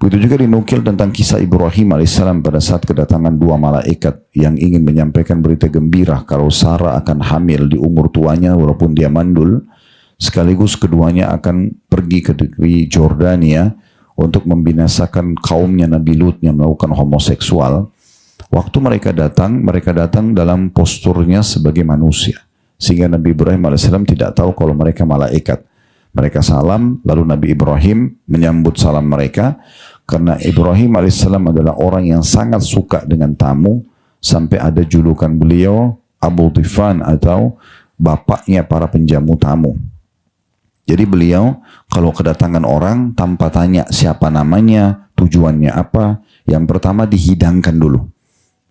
Begitu juga dinukil tentang kisah Ibrahim alaihissalam pada saat kedatangan dua malaikat yang ingin menyampaikan berita gembira kalau Sarah akan hamil di umur tuanya walaupun dia mandul, sekaligus keduanya akan pergi ke negeri Jordania untuk membinasakan kaumnya Nabi Lut yang melakukan homoseksual. Waktu mereka datang dalam posturnya sebagai manusia, sehingga Nabi Ibrahim alaihissalam tidak tahu kalau mereka malaikat. Mereka salam, lalu Nabi Ibrahim menyambut salam mereka, karena Ibrahim alaihissalam adalah orang yang sangat suka dengan tamu, sampai ada julukan beliau Abu Tifan atau bapaknya para penjamu tamu. Jadi beliau kalau kedatangan orang tanpa tanya siapa namanya, tujuannya apa, yang pertama dihidangkan dulu.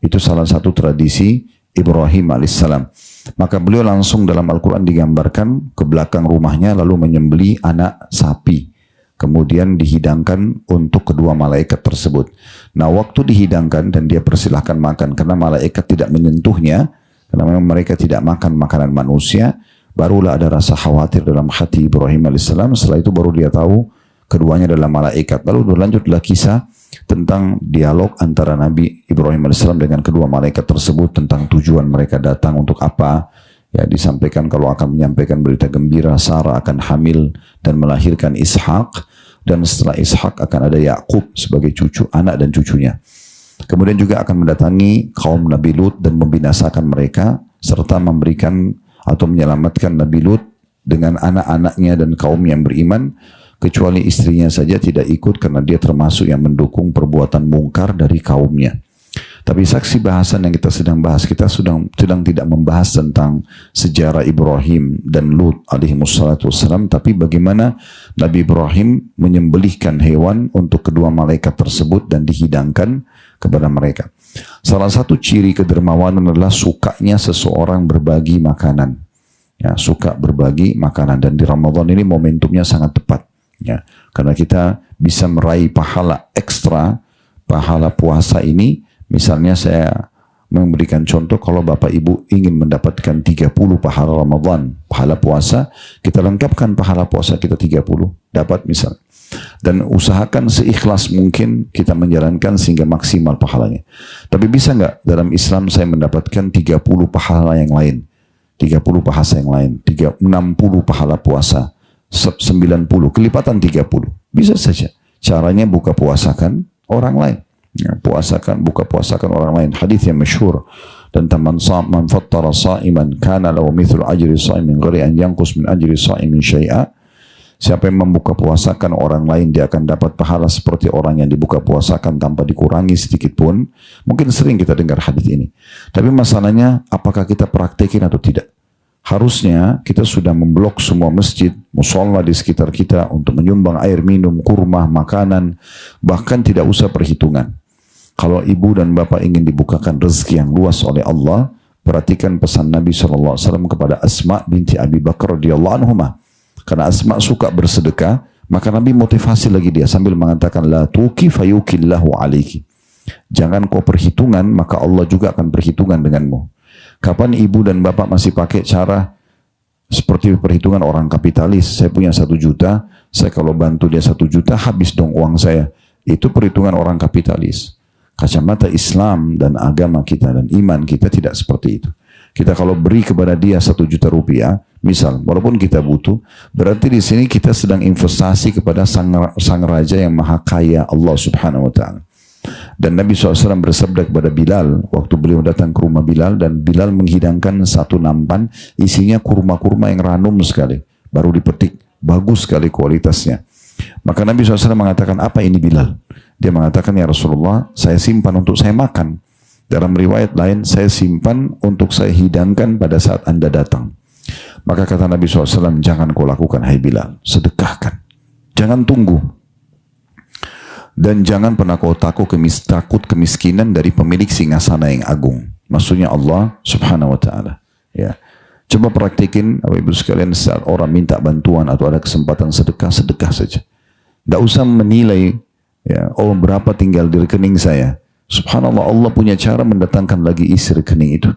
Itu salah satu tradisi Ibrahim alaihissalam. Maka beliau langsung dalam Al-Quran digambarkan ke belakang rumahnya lalu menyembelih anak sapi. Kemudian dihidangkan untuk kedua malaikat tersebut. Nah waktu dihidangkan dan dia persilahkan makan karena malaikat tidak menyentuhnya, karena memang mereka tidak makan makanan manusia, barulah ada rasa khawatir dalam hati Ibrahim alaihissalam. Setelah itu baru dia tahu keduanya adalah malaikat. Lalu berlanjutlah kisah tentang dialog antara Nabi Ibrahim alaihissalam dengan kedua malaikat tersebut tentang tujuan mereka datang untuk apa. Ya, disampaikan kalau akan menyampaikan berita gembira Sarah akan hamil dan melahirkan Ishak, dan setelah Ishak akan ada Yakub sebagai cucu, anak dan cucunya. Kemudian juga akan mendatangi kaum Nabi Lut dan membinasakan mereka serta memberikan atau menyelamatkan Nabi Lut dengan anak-anaknya dan kaum yang beriman, kecuali istrinya saja tidak ikut karena dia termasuk yang mendukung perbuatan mungkar dari kaumnya. Tapi saksi bahasan yang kita sedang bahas, kita sedang tidak membahas tentang sejarah Ibrahim dan Lut alaihi wassalatu wassalam, tapi bagaimana Nabi Ibrahim menyembelihkan hewan untuk kedua malaikat tersebut dan dihidangkan kepada mereka. Salah satu ciri kedermawanan adalah sukanya seseorang berbagi makanan. Ya, suka berbagi makanan, dan di Ramadan ini momentumnya sangat tepat. Ya, karena kita bisa meraih pahala ekstra, pahala puasa ini. Misalnya saya memberikan contoh, kalau Bapak Ibu ingin mendapatkan 30 pahala Ramadan, pahala puasa, kita lengkapkan pahala puasa kita 30, dapat misalnya. Dan usahakan seikhlas mungkin kita menjalankan sehingga maksimal pahalanya. Tapi bisa nggak dalam Islam saya mendapatkan 30 pahala yang lain, 30 pahala yang lain, 60 pahala puasa, 90, kelipatan 30. Bisa saja. Caranya buka puasakan orang lain. Ya, buka puasakan orang lain. Hadis yang masyhur tentang man fattara sa'iman kana lahu mithlu ajri sa'imin ghairi an yanqus min ajri sa'imin syai'a. Siapa yang membuka puasakan orang lain, dia akan dapat pahala seperti orang yang dibuka puasakan tanpa dikurangi sedikit pun. Mungkin sering kita dengar hadis ini. Tapi masalahnya apakah kita praktekin atau tidak? Harusnya kita sudah memblok semua masjid, musola di sekitar kita untuk menyumbang air minum, kurma, makanan, bahkan tidak usah perhitungan. Kalau ibu dan bapak ingin dibukakan rezeki yang luas oleh Allah, perhatikan pesan Nabi SAW kepada Asma binti Abi Bakar radhiyallahu anhuma. Karena Asma suka bersedekah, maka Nabi motivasi lagi dia sambil mengatakan, la tuki fayukillahu alaiki. Jangan kau perhitungan, maka Allah juga akan perhitungan denganmu. Kapan ibu dan bapak masih pakai cara seperti perhitungan orang kapitalis? Saya punya 1 juta, saya kalau bantu dia 1 juta, habis dong uang saya. Itu perhitungan orang kapitalis. Kacamata Islam dan agama kita dan iman kita tidak seperti itu. Kita kalau beri kepada dia 1 juta rupiah, misal, walaupun kita butuh, berarti di sini kita sedang investasi kepada sang raja yang maha kaya, Allah subhanahu wa ta'ala. Dan Nabi SAW bersabda kepada Bilal, waktu beliau datang ke rumah Bilal, dan Bilal menghidangkan 1 nampan, isinya kurma-kurma yang ranum sekali, baru dipetik, bagus sekali kualitasnya. Maka Nabi SAW mengatakan, apa ini Bilal? Dia mengatakan, ya Rasulullah, saya simpan untuk saya makan. Dalam riwayat lain, saya simpan untuk saya hidangkan pada saat Anda datang. Maka kata Nabi SAW, jangan kau lakukan, hai Bilal, sedekahkan. Jangan tunggu. Dan jangan pernah kau takut kemiskinan dari pemilik singgasana yang agung. Maksudnya Allah subhanahu wa ta'ala. Ya. Coba praktikin, Bapak Ibu sekalian, saat orang minta bantuan atau ada kesempatan sedekah, sedekah saja. Tidak usah menilai, ya, oh berapa tinggal di rekening saya. Subhanallah, Allah punya cara mendatangkan lagi isi rekening itu.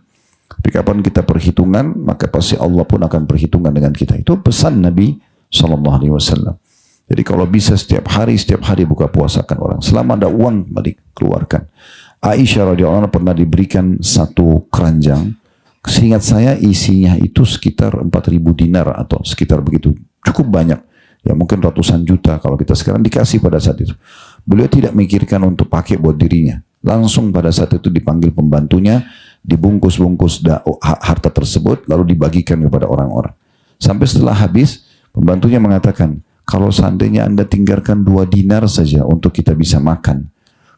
Tapi kapan kita perhitungan, maka pasti Allah pun akan perhitungan dengan kita. Itu pesan Nabi SAW. Jadi kalau bisa setiap hari buka puasakan orang. Selama ada uang, balik keluarkan. Aisyah radhiyallahu anha pernah diberikan satu keranjang. Seingat saya isinya itu sekitar 4.000 dinar atau sekitar begitu. Cukup banyak. Ya mungkin ratusan juta kalau kita sekarang dikasih pada saat itu. Beliau tidak mikirkan untuk pakai buat dirinya. Langsung pada saat itu dipanggil pembantunya, dibungkus-bungkus harta tersebut, lalu dibagikan kepada orang-orang. Sampai setelah habis, pembantunya mengatakan, kalau seandainya Anda tinggalkan 2 dinar saja untuk kita bisa makan.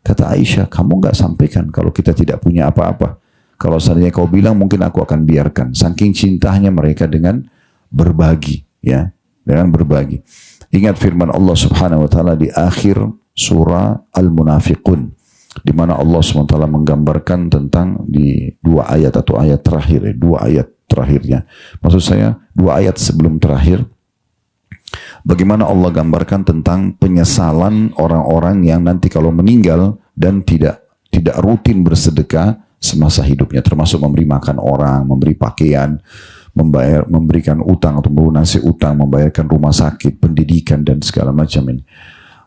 Kata Aisyah, kamu nggak sampaikan kalau kita tidak punya apa-apa. Kalau seandainya kau bilang, mungkin aku akan biarkan. Saking cintanya mereka dengan berbagi, ya, dengan berbagi. Ingat firman Allah Subhanahu wa taala di akhir surah Al-Munafiqun, di mana Allah SWT menggambarkan tentang di 2 ayat atau ayat terakhir, 2 ayat terakhirnya. Maksud saya 2 ayat sebelum terakhir, bagaimana Allah gambarkan tentang penyesalan orang-orang yang nanti kalau meninggal dan tidak rutin bersedekah semasa hidupnya, termasuk memberi makan orang, memberi pakaian, memberikan utang atau melunasi utang, membayarkan rumah sakit, pendidikan dan segala macam ini.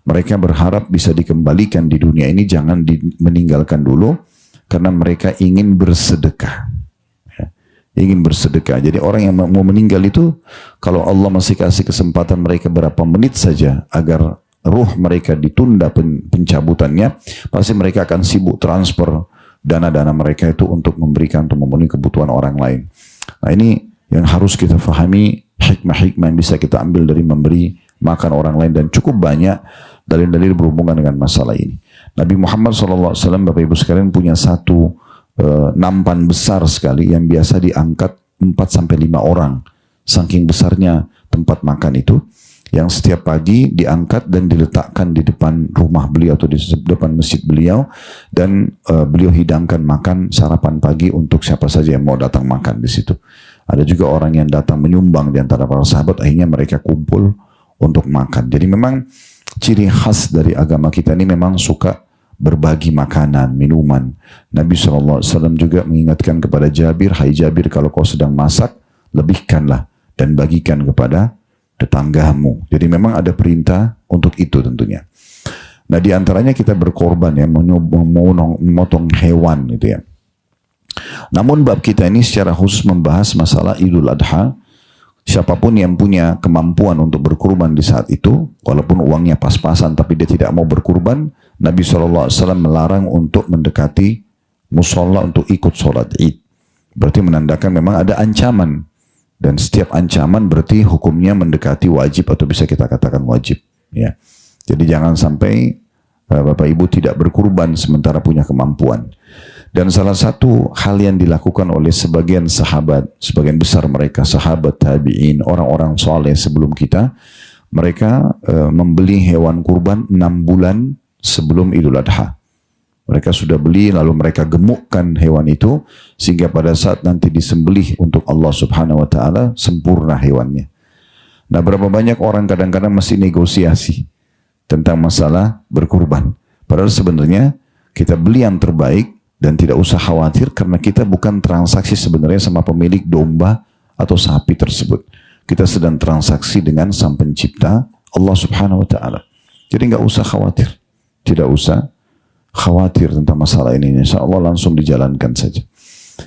Mereka berharap bisa dikembalikan di dunia ini, jangan meninggalkan dulu, karena mereka ingin bersedekah. Ingin bersedekah. Jadi orang yang mau meninggal itu, kalau Allah masih kasih kesempatan mereka berapa menit saja agar ruh mereka ditunda pencabutannya, pasti mereka akan sibuk transfer dana-dana mereka itu untuk memberikan, untuk memenuhi kebutuhan orang lain. Nah ini yang harus kita fahami, hikmah-hikmah yang bisa kita ambil dari memberi makan orang lain, dan cukup banyak dalil-dalil berhubungan dengan masalah ini. Nabi Muhammad SAW, Bapak Ibu sekalian, punya satu nampan besar sekali yang biasa diangkat 4-5 orang. Saking besarnya tempat makan itu, yang setiap pagi diangkat dan diletakkan di depan rumah beliau atau di depan masjid beliau, dan beliau hidangkan makan sarapan pagi untuk siapa saja yang mau datang makan di situ. Ada juga orang yang datang menyumbang di antara para sahabat, akhirnya mereka kumpul untuk makan. Jadi memang ciri khas dari agama kita ini memang suka berbagi makanan, minuman. Nabi SAW juga mengingatkan kepada Jabir, hai Jabir, kalau kau sedang masak, lebihkanlah dan bagikan kepada tetanggamu. Jadi memang ada perintah untuk itu tentunya. Nah di antaranya kita berkorban ya, memotong hewan gitu ya. Namun bab kita ini secara khusus membahas masalah Idul Adha. Siapapun yang punya kemampuan untuk berkurban di saat itu, walaupun uangnya pas-pasan tapi dia tidak mau berkurban, Nabi SAW melarang untuk mendekati musola untuk ikut sholat Id. Berarti menandakan memang ada ancaman. Dan setiap ancaman berarti hukumnya mendekati wajib atau bisa kita katakan wajib. Ya. Jadi jangan sampai Bapak Ibu tidak berkurban sementara punya kemampuan. Dan salah satu hal yang dilakukan oleh sebagian sahabat, sebagian besar mereka, sahabat tabi'in, orang-orang soleh sebelum kita, mereka membeli hewan kurban 6 bulan sebelum Idul Adha. Mereka sudah beli, lalu mereka gemukkan hewan itu, sehingga pada saat nanti disembelih untuk Allah Subhanahu wa Ta'ala, sempurna hewannya. Nah, berapa banyak orang kadang-kadang masih negosiasi tentang masalah berkurban. Padahal sebenarnya kita beli yang terbaik, dan tidak usah khawatir karena kita bukan transaksi sebenarnya sama pemilik domba atau sapi tersebut. Kita sedang transaksi dengan Sang Pencipta, Allah Subhanahu wa Ta'ala. Jadi nggak usah khawatir. Tidak usah khawatir tentang masalah ini. Insya Allah langsung dijalankan saja.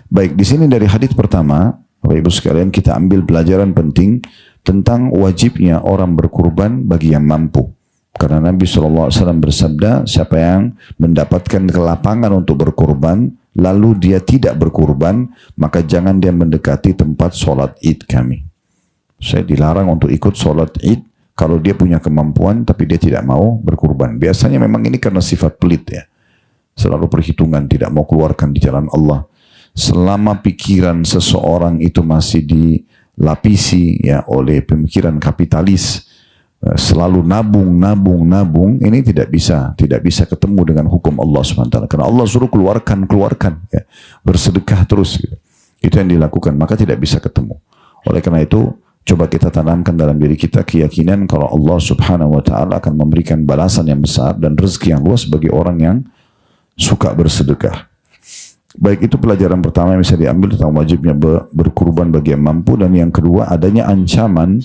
Baik, di sini dari hadits pertama, Bapak Ibu sekalian, kita ambil pelajaran penting tentang wajibnya orang berkurban bagi yang mampu. Karena Nabi SAW bersabda, siapa yang mendapatkan kelapangan untuk berkurban, lalu dia tidak berkurban, maka jangan dia mendekati tempat sholat Id kami. Saya dilarang untuk ikut sholat Id kalau dia punya kemampuan, tapi dia tidak mau berkurban. Biasanya memang ini karena sifat pelit ya. Selalu perhitungan, tidak mau keluarkan di jalan Allah. Selama pikiran seseorang itu masih dilapisi ya oleh pemikiran kapitalis, selalu nabung, ini tidak bisa ketemu dengan hukum Allah SWT. Karena Allah suruh keluarkan ya, bersedekah terus gitu. Itu yang dilakukan, maka tidak bisa ketemu. Oleh karena itu, coba kita tanamkan dalam diri kita keyakinan kalau Allah Subhanahu wa Ta'ala akan memberikan balasan yang besar dan rezeki yang luas bagi orang yang suka bersedekah. Baik, itu pelajaran pertama yang bisa diambil tentang wajibnya berkurban bagi yang mampu. Dan yang kedua, adanya ancaman.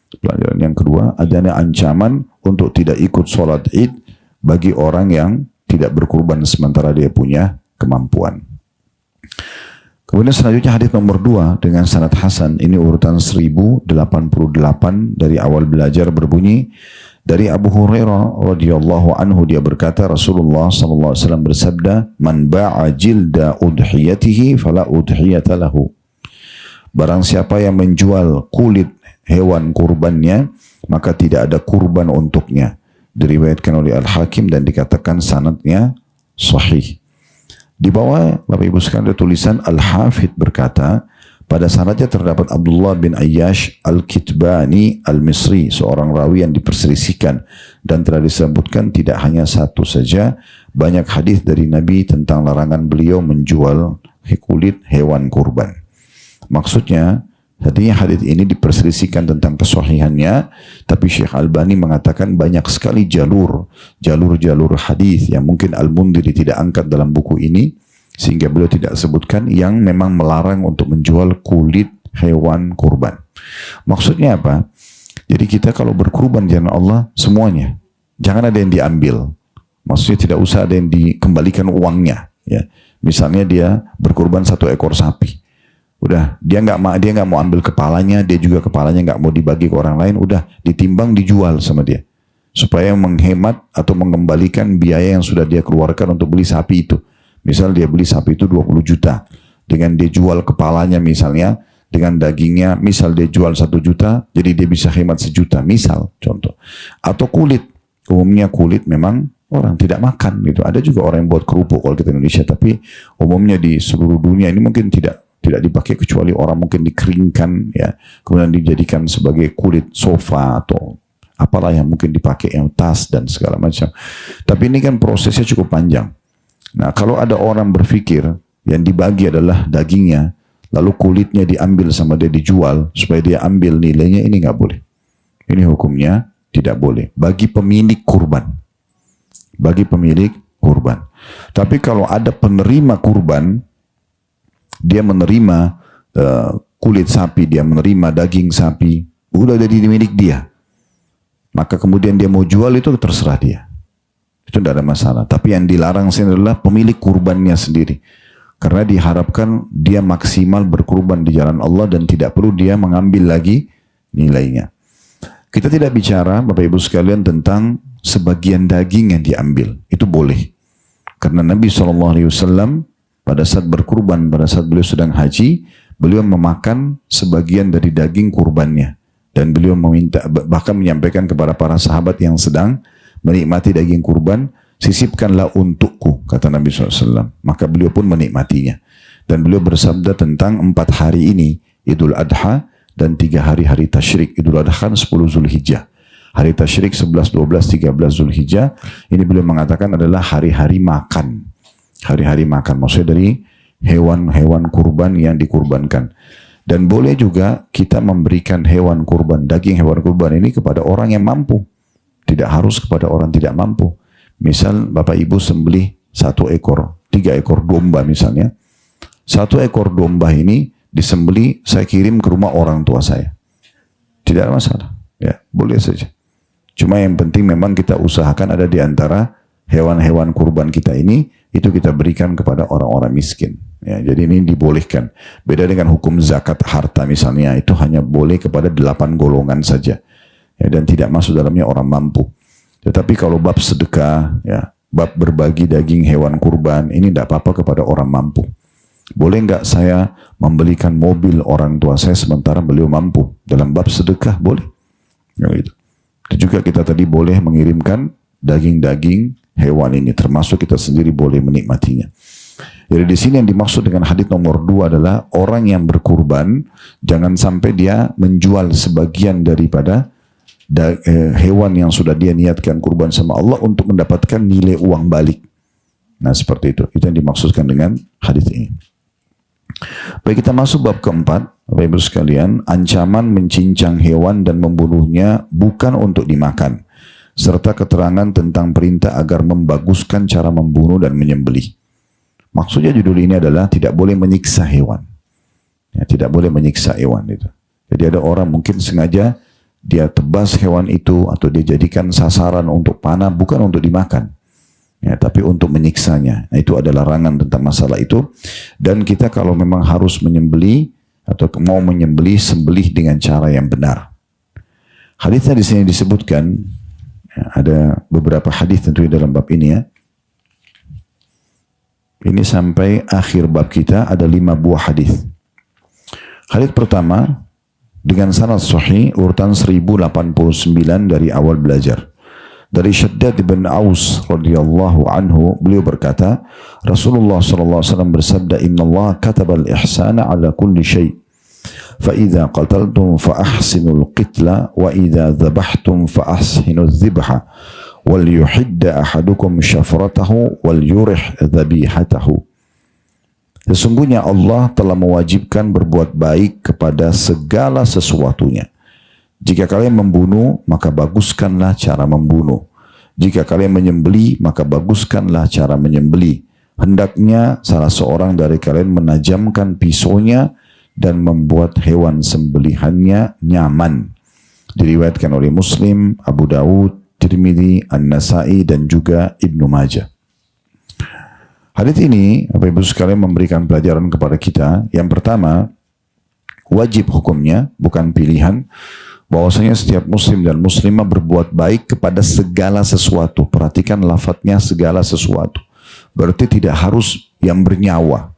Pelajaran yang kedua, adanya ancaman untuk tidak ikut sholat id bagi orang yang tidak berkurban sementara dia punya kemampuan. Kemudian selanjutnya hadis nomor 2 dengan sanad hasan, ini urutan 1088 dari awal belajar, berbunyi dari Abu Hurairah radhiyallahu anhu, dia berkata Rasulullah sallallahu alaihi wasallam bersabda, "Man ba'a jilda udhiyatihi fala udhiyata lahu." Barang siapa yang menjual kulit hewan kurbannya, maka tidak ada kurban untuknya. Diriwayatkan oleh Al-Hakim dan dikatakan sanadnya sahih. Di bawah Bapak Ibu sekalian ada tulisan Al-Hafidh berkata, pada sanadnya terdapat Abdullah bin Ayyash Al-Kitbani Al-Misri, seorang rawi yang diperselisihkan, dan telah disebutkan tidak hanya satu saja, banyak hadis dari Nabi tentang larangan beliau menjual kulit hewan kurban. Maksudnya, tadinya hadis ini diperselisihkan tentang kesahihannya, tapi Syekh Albani mengatakan banyak sekali jalur hadis yang mungkin Al-Mundhiri tidak angkat dalam buku ini, sehingga beliau tidak sebutkan, yang memang melarang untuk menjual kulit hewan kurban. Maksudnya apa? Jadi kita kalau berkurban di jalan Allah semuanya, jangan ada yang diambil. Maksudnya tidak usah ada yang dikembalikan uangnya. Ya. Misalnya dia berkurban 1 ekor sapi. Udah, dia nggak mau ambil kepalanya, dia juga kepalanya nggak mau dibagi ke orang lain, udah ditimbang dijual sama dia, supaya menghemat atau mengembalikan biaya yang sudah dia keluarkan untuk beli sapi itu. Misal dia beli sapi itu 20 juta, dengan dia jual kepalanya misalnya, dengan dagingnya, misal dia jual 1 juta, jadi dia bisa hemat 1 juta, misal contoh. Atau kulit, umumnya kulit memang orang tidak makan gitu. Ada juga orang yang buat kerupuk kalau kita Indonesia, tapi umumnya di seluruh dunia ini mungkin tidak dipakai, kecuali orang mungkin dikeringkan ya, kemudian dijadikan sebagai kulit sofa atau apalah yang mungkin dipakai, yang tas dan segala macam. Tapi ini kan prosesnya cukup panjang. Nah, kalau ada orang berpikir yang dibagi adalah dagingnya, lalu kulitnya diambil sama dia dijual supaya dia ambil nilainya, ini nggak boleh. Ini hukumnya tidak boleh bagi pemilik kurban. Bagi pemilik kurban. Tapi kalau ada penerima kurban, dia menerima kulit sapi, dia menerima daging sapi, udah jadi milik dia, maka kemudian dia mau jual, itu terserah dia, itu tidak ada masalah. Tapi yang dilarang sini adalah pemilik kurbannya sendiri, karena diharapkan dia maksimal berkurban di jalan Allah dan tidak perlu dia mengambil lagi nilainya. Kita tidak bicara Bapak Ibu sekalian tentang sebagian daging yang diambil, itu boleh, karena Nabi SAW pada saat berkurban, pada saat beliau sedang haji, beliau memakan sebagian dari daging kurbannya. Dan beliau meminta, bahkan menyampaikan kepada para sahabat yang sedang menikmati daging kurban, sisipkanlah untukku, kata Nabi SAW. Maka beliau pun menikmatinya. Dan beliau bersabda tentang 4 hari ini, Idul Adha, dan 3 hari-hari Tasyrik. Idul Adha kan 10 Zulhijjah. Hari Tasyrik 11, 12, 13 Zulhijjah. Ini beliau mengatakan adalah hari-hari makan. Hari-hari makan, maksudnya dari hewan-hewan kurban yang dikurbankan. Dan boleh juga kita memberikan hewan kurban, daging hewan kurban ini kepada orang yang mampu. Tidak harus kepada orang tidak mampu. Misal Bapak Ibu sembelih 1 ekor, 3 ekor domba misalnya. 1 ekor domba ini disembelih, saya kirim ke rumah orang tua saya. Tidak ada masalah. Ya, boleh saja. Cuma yang penting memang kita usahakan ada di antara hewan-hewan kurban kita ini, itu kita berikan kepada orang-orang miskin. Ya, jadi ini dibolehkan. Beda dengan hukum zakat harta misalnya, itu hanya boleh kepada 8 golongan saja. Ya, dan tidak masuk dalamnya orang mampu. Tetapi kalau bab sedekah, ya, bab berbagi daging hewan kurban, ini tidak apa-apa kepada orang mampu. Boleh nggak saya membelikan mobil orang tua saya sementara beliau mampu? Dalam bab sedekah boleh. Ya, gitu. Itu juga kita tadi boleh mengirimkan daging-daging hewan ini, termasuk kita sendiri boleh menikmatinya. Jadi di sini yang dimaksud dengan hadis nomor 2 adalah orang yang berkurban jangan sampai dia menjual sebagian daripada hewan yang sudah dia niatkan kurban sama Allah untuk mendapatkan nilai uang balik. Nah seperti itu yang dimaksudkan dengan hadis ini. Baik, kita masuk bab keempat, Bapak Ibu sekalian, ancaman mencincang hewan dan membunuhnya bukan untuk dimakan, serta keterangan tentang perintah agar membaguskan cara membunuh dan menyembelih. Maksudnya judul ini adalah tidak boleh menyiksa hewan. Ya, tidak boleh menyiksa hewan itu. Jadi ada orang mungkin sengaja dia tebas hewan itu atau dia jadikan sasaran untuk panah, bukan untuk dimakan, ya, tapi untuk menyiksanya. Nah, itu ada larangan tentang masalah itu. Dan kita kalau memang harus menyembelih atau mau menyembelih, sembelih dengan cara yang benar. Hadisnya di sini disebutkan, ya, ada beberapa hadis tentunya dalam bab ini ya. Ini sampai akhir bab kita ada 5 buah hadis. Hadis pertama dengan sanad sahih urutan 1089 dari awal belajar. Dari Shaddad bin Aus radhiyallahu anhu, beliau berkata, Rasulullah sallallahu alaihi wasallam bersabda, "Inna Allah kataba al-ihsana ala kulli syai'. Fa idza qataltum fa ahsinul qitla wa idza dhabhtum fa ahsinuz dzibha. Wal yuhidda ahadukum syafratahu wal yurih dzabihatahu." Sesungguhnya Allah telah mewajibkan berbuat baik kepada segala sesuatunya. Jika kalian membunuh, maka baguskanlah cara membunuh. Jika kalian menyembelih, maka baguskanlah cara menyembelih. Hendaknya salah seorang dari kalian menajamkan pisaunya dan membuat hewan sembelihannya nyaman. Diriwayatkan oleh Muslim, Abu Dawud, Tirmidzi, An-Nasai, dan juga Ibnu Majah. Hadits ini, Bapak Ibu sekalian, memberikan pelajaran kepada kita. Yang pertama, wajib hukumnya, bukan pilihan, bahwasanya setiap muslim dan muslimah berbuat baik kepada segala sesuatu. Perhatikan lafadznya segala sesuatu. Berarti tidak harus yang bernyawa.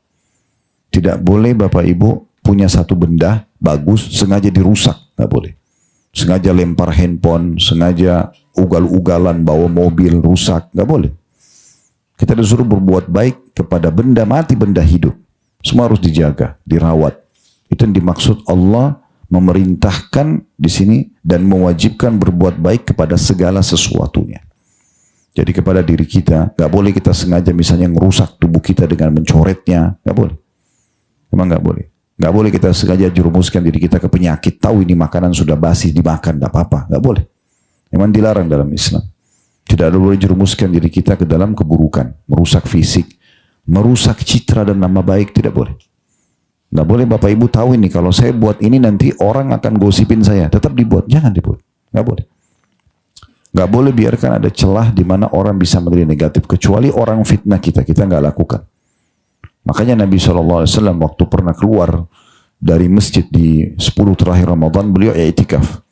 Tidak boleh Bapak Ibu punya satu benda bagus, sengaja dirusak. Nggak boleh. Sengaja lempar handphone, sengaja ugal-ugalan bawa mobil rusak, nggak boleh. Kita disuruh berbuat baik kepada benda mati, benda hidup. Semua harus dijaga, dirawat. Itu yang dimaksud Allah memerintahkan di sini dan mewajibkan berbuat baik kepada segala sesuatunya. Jadi kepada diri kita, nggak boleh kita sengaja misalnya ngerusak tubuh kita dengan mencoretnya, nggak boleh. Memang nggak boleh. Nggak boleh kita sengaja jerumuskan diri kita ke penyakit. Tahu ini makanan sudah basi, dimakan, nggak apa-apa. Nggak boleh. Memang dilarang dalam Islam. Tidak boleh jerumuskan diri kita ke dalam keburukan. Merusak fisik. Merusak citra dan nama baik. Tidak boleh. Nggak boleh Bapak Ibu tahu ini. Kalau saya buat ini nanti orang akan gosipin saya. Tetap dibuat. Jangan dibuat. Nggak boleh. Nggak boleh biarkan ada celah di mana orang bisa menjadi negatif. Kecuali orang fitnah kita. Kita nggak lakukan. Makanya Nabi SAW waktu pernah keluar dari masjid di 10 terakhir Ramadan, beliau i'tikaf.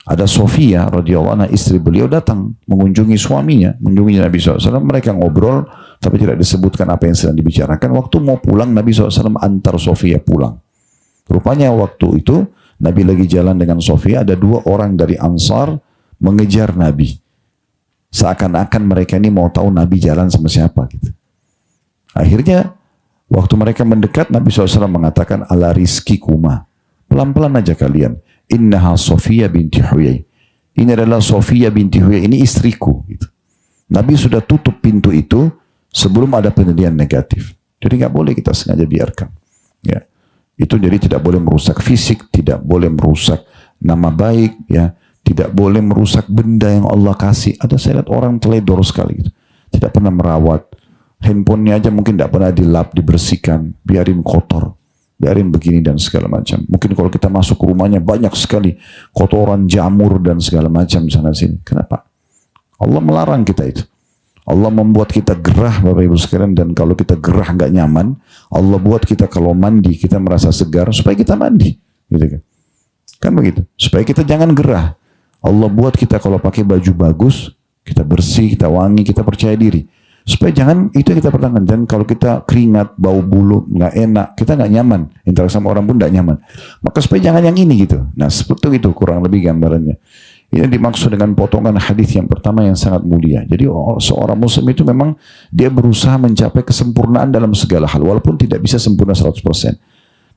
Ada Sofia radhiyallahu anha, istri beliau, datang mengunjungi suaminya, mengunjungi Nabi SAW. Mereka ngobrol, tapi tidak disebutkan apa yang sedang dibicarakan. Waktu mau pulang, Nabi SAW antar Sofia pulang. Rupanya waktu itu, Nabi lagi jalan dengan Sofia, ada 2 orang dari Ansar mengejar Nabi. Seakan-akan mereka ini mau tahu Nabi jalan sama siapa. Gitu. Akhirnya, waktu mereka mendekat, Nabi SAW mengatakan, ala rizki kuma. Pelan-pelan aja kalian. Innaha Sofia binti Huyai. Ini adalah Sofia binti Huyai. Ini istriku. Gitu. Nabi sudah tutup pintu itu sebelum ada penilaian negatif. Jadi nggak boleh kita sengaja biarkan. Ya. Itu jadi tidak boleh merusak fisik, tidak boleh merusak nama baik, ya. Tidak boleh merusak benda yang Allah kasih. Ada saya lihat orang teledor sekali. Gitu. Tidak pernah merawat. Handphonenya aja mungkin tidak pernah dilap, dibersihkan, biarin kotor, biarin begini dan segala macam. Mungkin kalau kita masuk ke rumahnya banyak sekali kotoran, jamur dan segala macam sana sini. Kenapa? Allah melarang kita itu. Allah membuat kita gerah Bapak Ibu sekalian, dan kalau kita gerah nggak nyaman, Allah buat kita kalau mandi kita merasa segar supaya kita mandi, gitu kan? Kan begitu. Supaya kita jangan gerah. Allah buat kita kalau pakai baju bagus, kita bersih, kita wangi, kita percaya diri. Supaya jangan itu kita pertahankan. Dan kalau kita keringat, bau bulu, nggak enak, kita nggak nyaman. Interaksi sama orang pun nggak nyaman. Maka supaya jangan yang ini gitu. Nah seperti itu kurang lebih gambarannya. Ini dimaksud dengan potongan hadis yang pertama yang sangat mulia. Jadi seorang muslim itu memang dia berusaha mencapai kesempurnaan dalam segala hal. Walaupun tidak bisa sempurna 100%.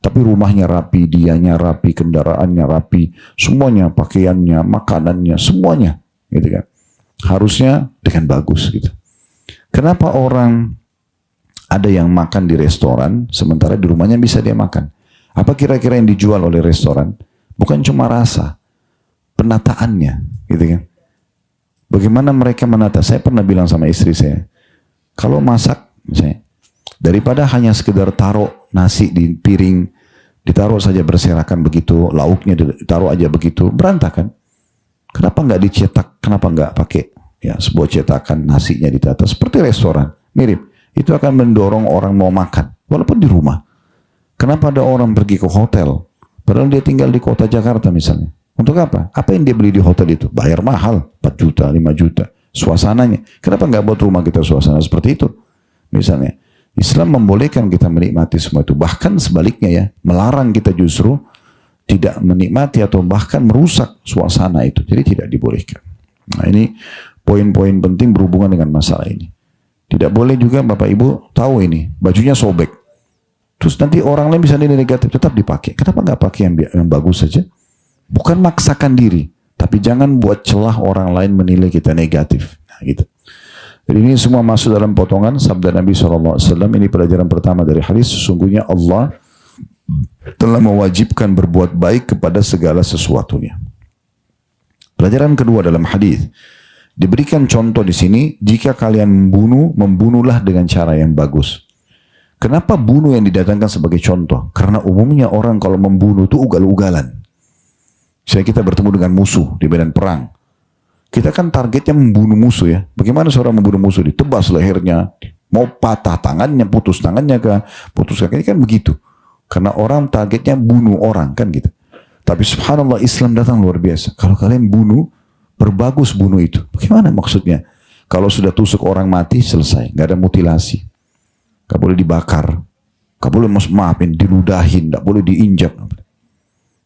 Tapi rumahnya rapi, dianya rapi, kendaraannya rapi, semuanya, pakaiannya, makanannya, semuanya. Gitu kan. Harusnya dengan bagus gitu. Kenapa orang ada yang makan di restoran, sementara di rumahnya bisa dia makan? Apa kira-kira yang dijual oleh restoran? Bukan cuma rasa, penataannya, gitu kan? Bagaimana mereka menata? Saya pernah bilang sama istri saya, kalau masak, misalnya, daripada hanya sekedar taruh nasi di piring, Ditaruh saja berserakan begitu, lauknya ditaruh aja begitu, berantakan. Kenapa nggak dicetak? Kenapa nggak pakai ya sebuah cetakan nasinya ditata seperti restoran? Mirip. Itu akan mendorong orang mau makan, walaupun di rumah. Kenapa ada orang pergi ke hotel, padahal dia tinggal di kota Jakarta misalnya? Untuk apa? Apa yang dia beli di hotel itu? Bayar mahal, 4 juta, 5 juta. Suasananya. Kenapa nggak buat rumah kita suasana seperti itu? Misalnya. Islam membolehkan kita menikmati semua itu. Bahkan sebaliknya ya, melarang kita justru tidak menikmati atau bahkan merusak suasana itu. Jadi tidak dibolehkan. Nah ini poin-poin penting berhubungan dengan masalah ini. Tidak boleh juga Bapak Ibu tahu ini, bajunya sobek. Terus nanti orang lain bisa nilai negatif, tetap dipakai. Kenapa nggak pakai yang bagus saja? Bukan maksakan diri, tapi jangan buat celah orang lain menilai kita negatif. Nah, gitu. Jadi ini semua masuk dalam potongan sabda Nabi SAW. Ini pelajaran pertama dari hadis. Sesungguhnya Allah telah mewajibkan berbuat baik kepada segala sesuatunya. Pelajaran kedua dalam hadis. Diberikan contoh di sini, jika kalian membunuh, membunuhlah dengan cara yang bagus. Kenapa bunuh yang didatangkan sebagai contoh? Karena umumnya orang kalau membunuh itu ugal-ugalan. Misalnya kita bertemu dengan musuh di medan perang. Kita kan targetnya membunuh musuh ya. Bagaimana seorang membunuh musuh? Ditebas lehernya, mau patah tangannya, putus tangannya putus kakinya, kan begitu. Karena orang targetnya bunuh orang kan gitu. Tapi subhanallah Islam datang luar biasa. Kalau kalian bunuh, berbagus bunuh itu. Bagaimana maksudnya? Kalau sudah tusuk orang mati, selesai. Nggak ada mutilasi. Nggak boleh dibakar. Nggak boleh diludahin. Nggak boleh diinjak.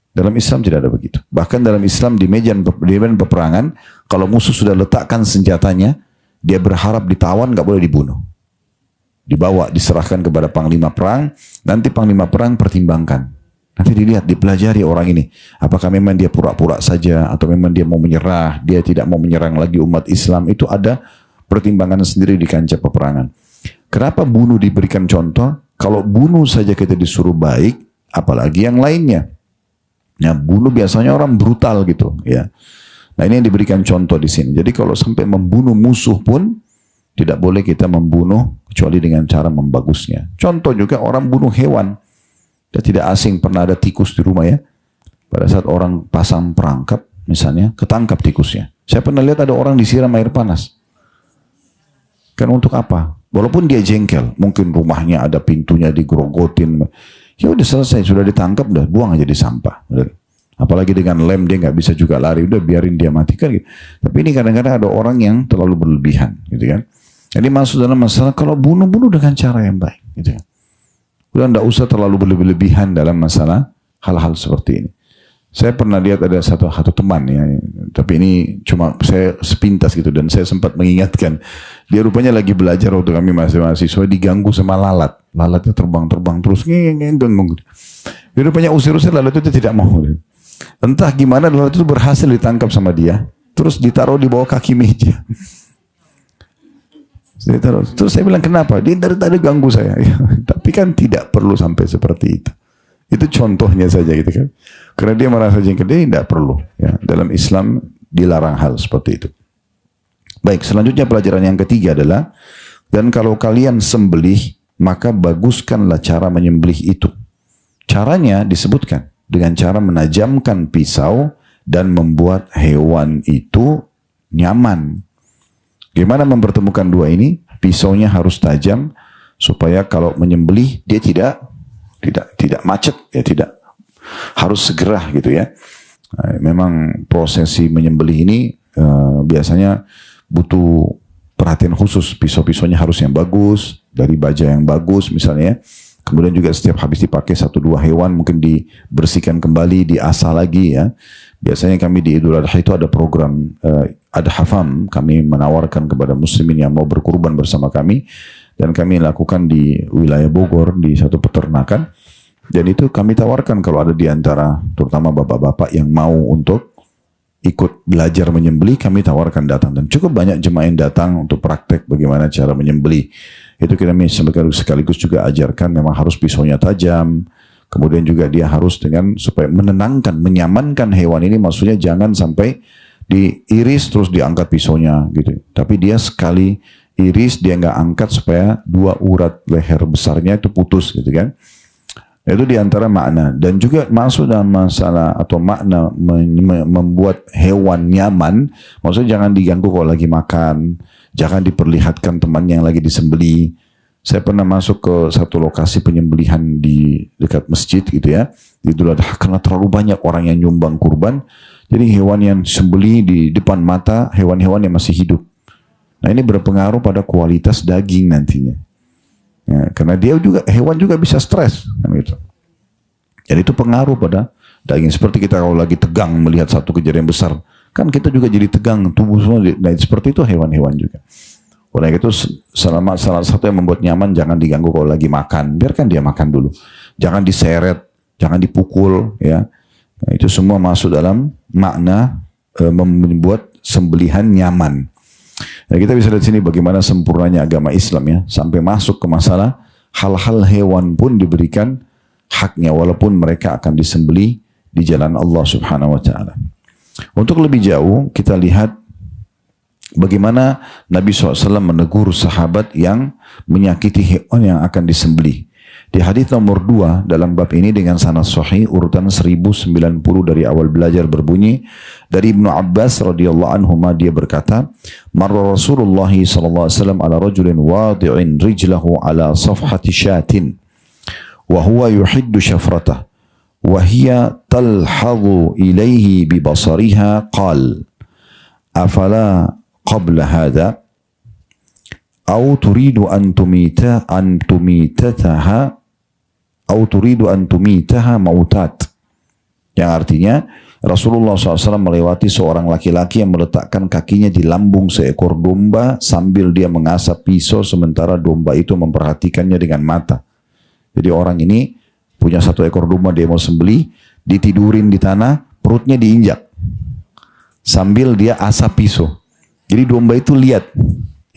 Dalam Islam tidak ada begitu. Bahkan dalam Islam di medan peperangan, kalau musuh sudah letakkan senjatanya, dia berharap ditawan, nggak boleh dibunuh. Dibawa, diserahkan kepada panglima perang. Nanti panglima perang pertimbangkan. Nanti dilihat, dipelajari orang ini. Apakah memang dia pura-pura saja, atau memang dia mau menyerah, dia tidak mau menyerang lagi umat Islam. Itu ada pertimbangan sendiri di kancah peperangan. Kenapa bunuh diberikan contoh? Kalau bunuh saja kita disuruh baik, apalagi yang lainnya. Ya, bunuh biasanya orang brutal gitu, ya. Nah, ini yang diberikan contoh di sini. Jadi kalau sampai membunuh musuh pun tidak boleh kita membunuh kecuali dengan cara membagusnya. Contoh juga orang bunuh hewan. Kita tidak asing pernah ada tikus di rumah ya. Pada saat orang pasang perangkap misalnya, ketangkap tikusnya. Saya pernah lihat ada orang disiram air panas. Kan untuk apa? Walaupun dia jengkel, mungkin rumahnya ada pintunya digerogotin. Ya udah selesai, sudah ditangkap, udah buang aja di sampah. Udah. Apalagi dengan lem dia nggak bisa juga lari, udah biarin dia mati kan. Gitu. Tapi ini kadang-kadang ada orang yang terlalu berlebihan, gitu kan. Jadi masuk dalam masalah kalau bunuh dengan cara yang baik, gitu kan. Udah nggak usah terlalu berlebihan dalam masalah hal-hal seperti ini. Saya pernah lihat ada satu teman ya, tapi ini cuma saya sepintas gitu dan saya sempat mengingatkan. Dia rupanya lagi belajar waktu kami masih mahasiswa, diganggu sama lalat. Lalatnya terbang terus ganggu. Dia rupanya usir-usir lalat itu tidak mau. Entah gimana lalat itu berhasil ditangkap sama dia, terus ditaruh di bawah kaki meja. Terus saya bilang kenapa? Dia dari tadi ganggu saya. Tapi kan tidak perlu sampai seperti itu. Itu contohnya saja gitu kan. Karena dia merasa jengkel, dia tidak perlu. Ya. Dalam Islam dilarang hal seperti itu. Baik, selanjutnya pelajaran yang ketiga adalah, dan kalau kalian sembelih, maka baguskanlah cara menyembelih itu. Caranya disebutkan dengan cara menajamkan pisau dan membuat hewan itu nyaman. Gimana mempertemukan dua ini? Pisaunya harus tajam supaya kalau menyembelih dia tidak macet, ya tidak harus segera gitu ya. Memang prosesi menyembelih ini biasanya butuh perhatian khusus. Pisau-pisaunya harus yang bagus, dari baja yang bagus misalnya. Kemudian juga setiap habis dipakai 1-2 hewan mungkin dibersihkan kembali, diasah lagi ya. Biasanya kami di Idul Adha itu ada program Adhafam, kami menawarkan kepada muslimin yang mau berkurban bersama kami, dan kami lakukan di wilayah Bogor di satu peternakan. Dan itu kami tawarkan kalau ada di antara terutama bapak-bapak yang mau untuk ikut belajar menyembelih, kami tawarkan datang, dan cukup banyak jemaah yang datang untuk praktek bagaimana cara menyembelih. Itu kami sekaligus juga ajarkan memang harus pisaunya tajam, kemudian juga dia harus dengan supaya menenangkan, menyamankan hewan ini, maksudnya jangan sampai diiris terus diangkat pisaunya gitu. Tapi dia sekali iris dia nggak angkat supaya 2 urat leher besarnya itu putus gitu kan. Itu diantara makna. Dan juga masuk dalam masalah atau makna membuat hewan nyaman. Maksudnya jangan diganggu kalau lagi makan. Jangan diperlihatkan temannya yang lagi disembeli. Saya pernah masuk ke satu lokasi penyembelihan di dekat masjid gitu ya. Di Idul Adha, karena terlalu banyak orang yang nyumbang kurban. Jadi hewan yang disembeli di depan mata, hewan-hewan yang masih hidup. Nah ini berpengaruh pada kualitas daging nantinya. Ya, karena dia juga, hewan juga bisa stres. Gitu. Jadi itu pengaruh pada daging. Seperti kita kalau lagi tegang melihat satu kejadian besar. Kan kita juga jadi tegang, tubuh semua. Nah seperti itu hewan-hewan juga. Oleh itu salah satu yang membuat nyaman, jangan diganggu kalau lagi makan. Biarkan dia makan dulu. Jangan diseret, jangan dipukul. Ya. Nah, itu semua masuk dalam makna membuat sembelihan nyaman. Nah, kita bisa lihat sini bagaimana sempurnanya agama Islam ya, sampai masuk ke masalah hal-hal hewan pun diberikan haknya walaupun mereka akan disembeli di jalan Allah Subhanahu wa taala. Untuk lebih jauh kita lihat bagaimana Nabi SAW menegur sahabat yang menyakiti hewan yang akan disembeli. Di hadis nomor 2 dalam bab ini dengan sanad sahih urutan 1090 dari awal belajar berbunyi dari Ibnu Abbas radhiyallahu anhu dia berkata, "Marra Rasulullah sallallahu alaihi wasallam ala rajulin wadi'in rijlahu ala safhati syatin wa huwa yuhiddu shafratah wa hiya talhadhu ilayhi bi basariha qala afala qabla hadha aw turidu an tumitaha atau turidu an tumitaha mautat." Yang artinya Rasulullah SAW melewati seorang laki-laki yang meletakkan kakinya di lambung seekor domba sambil dia mengasap pisau sementara domba itu memperhatikannya dengan mata. Jadi orang ini punya satu ekor domba dia mau sembelih, ditidurin di tanah, perutnya diinjak sambil dia asap pisau. Jadi domba itu lihat.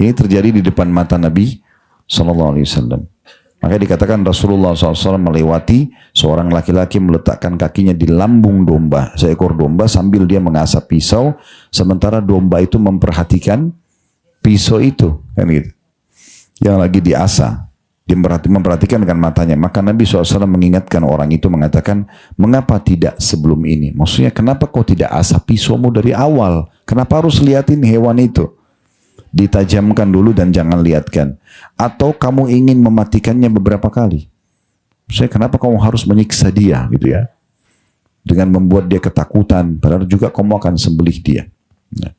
Ini terjadi di depan mata Nabi SAW. Maka dikatakan Rasulullah SAW melewati seorang laki-laki meletakkan kakinya di lambung domba, seekor domba sambil dia mengasap pisau, sementara domba itu memperhatikan pisau itu, kan gitu. Yang lagi diasah, dia memperhatikan dengan matanya. Maka Nabi SAW mengingatkan orang itu mengatakan, mengapa tidak sebelum ini? Maksudnya kenapa kau tidak asap pisaumu dari awal? Kenapa harus liatin hewan itu? Ditajamkan dulu dan jangan lihatkan. Atau kamu ingin mematikannya beberapa kali? Saya kenapa kamu harus menyiksa dia gitu ya? Dengan membuat dia ketakutan, padahal juga kamu akan sembelih dia. Nah,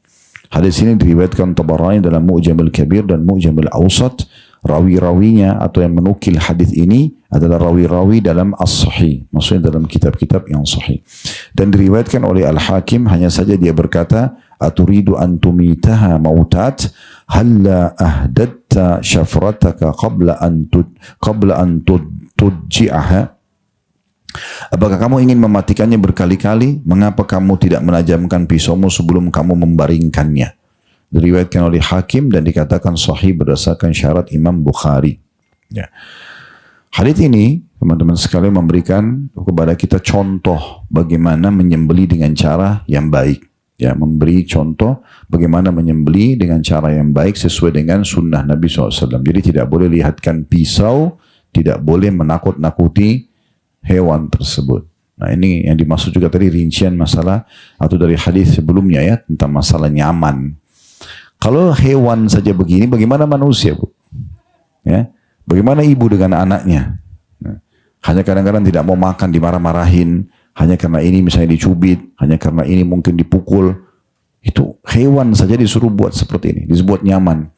hadis ini diriwayatkan Tabarani dalam Mu'jamul Kabir dan Mu'jamul Awsat. Rawi-rawinya atau yang menukil hadis ini adalah rawi-rawi dalam As-Sahih, maksudnya dalam kitab-kitab yang sahih. Dan diriwayatkan oleh Al-Hakim, hanya saja dia berkata, aturidu an tumitaha mautat halla ahdatta syafrataka qabla an tudji'aha. Apakah kamu ingin mematikannya berkali-kali? Mengapa kamu tidak menajamkan pisaumu sebelum kamu membaringkannya? Diriwayatkan oleh Hakim dan dikatakan sahih berdasarkan syarat Imam Bukhari. Ya. Hadits ini teman-teman sekalian memberikan kepada kita contoh bagaimana menyembeli dengan cara yang baik. Ya, memberi contoh bagaimana menyembeli dengan cara yang baik sesuai dengan sunnah Nabi SAW. Jadi tidak boleh lihatkan pisau, tidak boleh menakut-nakuti hewan tersebut. Nah ini yang dimaksud juga tadi rincian masalah atau dari hadis sebelumnya ya tentang masalah nyaman. Kalau hewan saja begini, bagaimana manusia, Bu? Ya, bagaimana ibu dengan anaknya? Nah, hanya kadang-kadang tidak mau makan, dimarah-marahin, hanya karena ini misalnya dicubit, hanya karena ini mungkin dipukul. Itu hewan saja disuruh buat seperti ini, dibuat nyaman.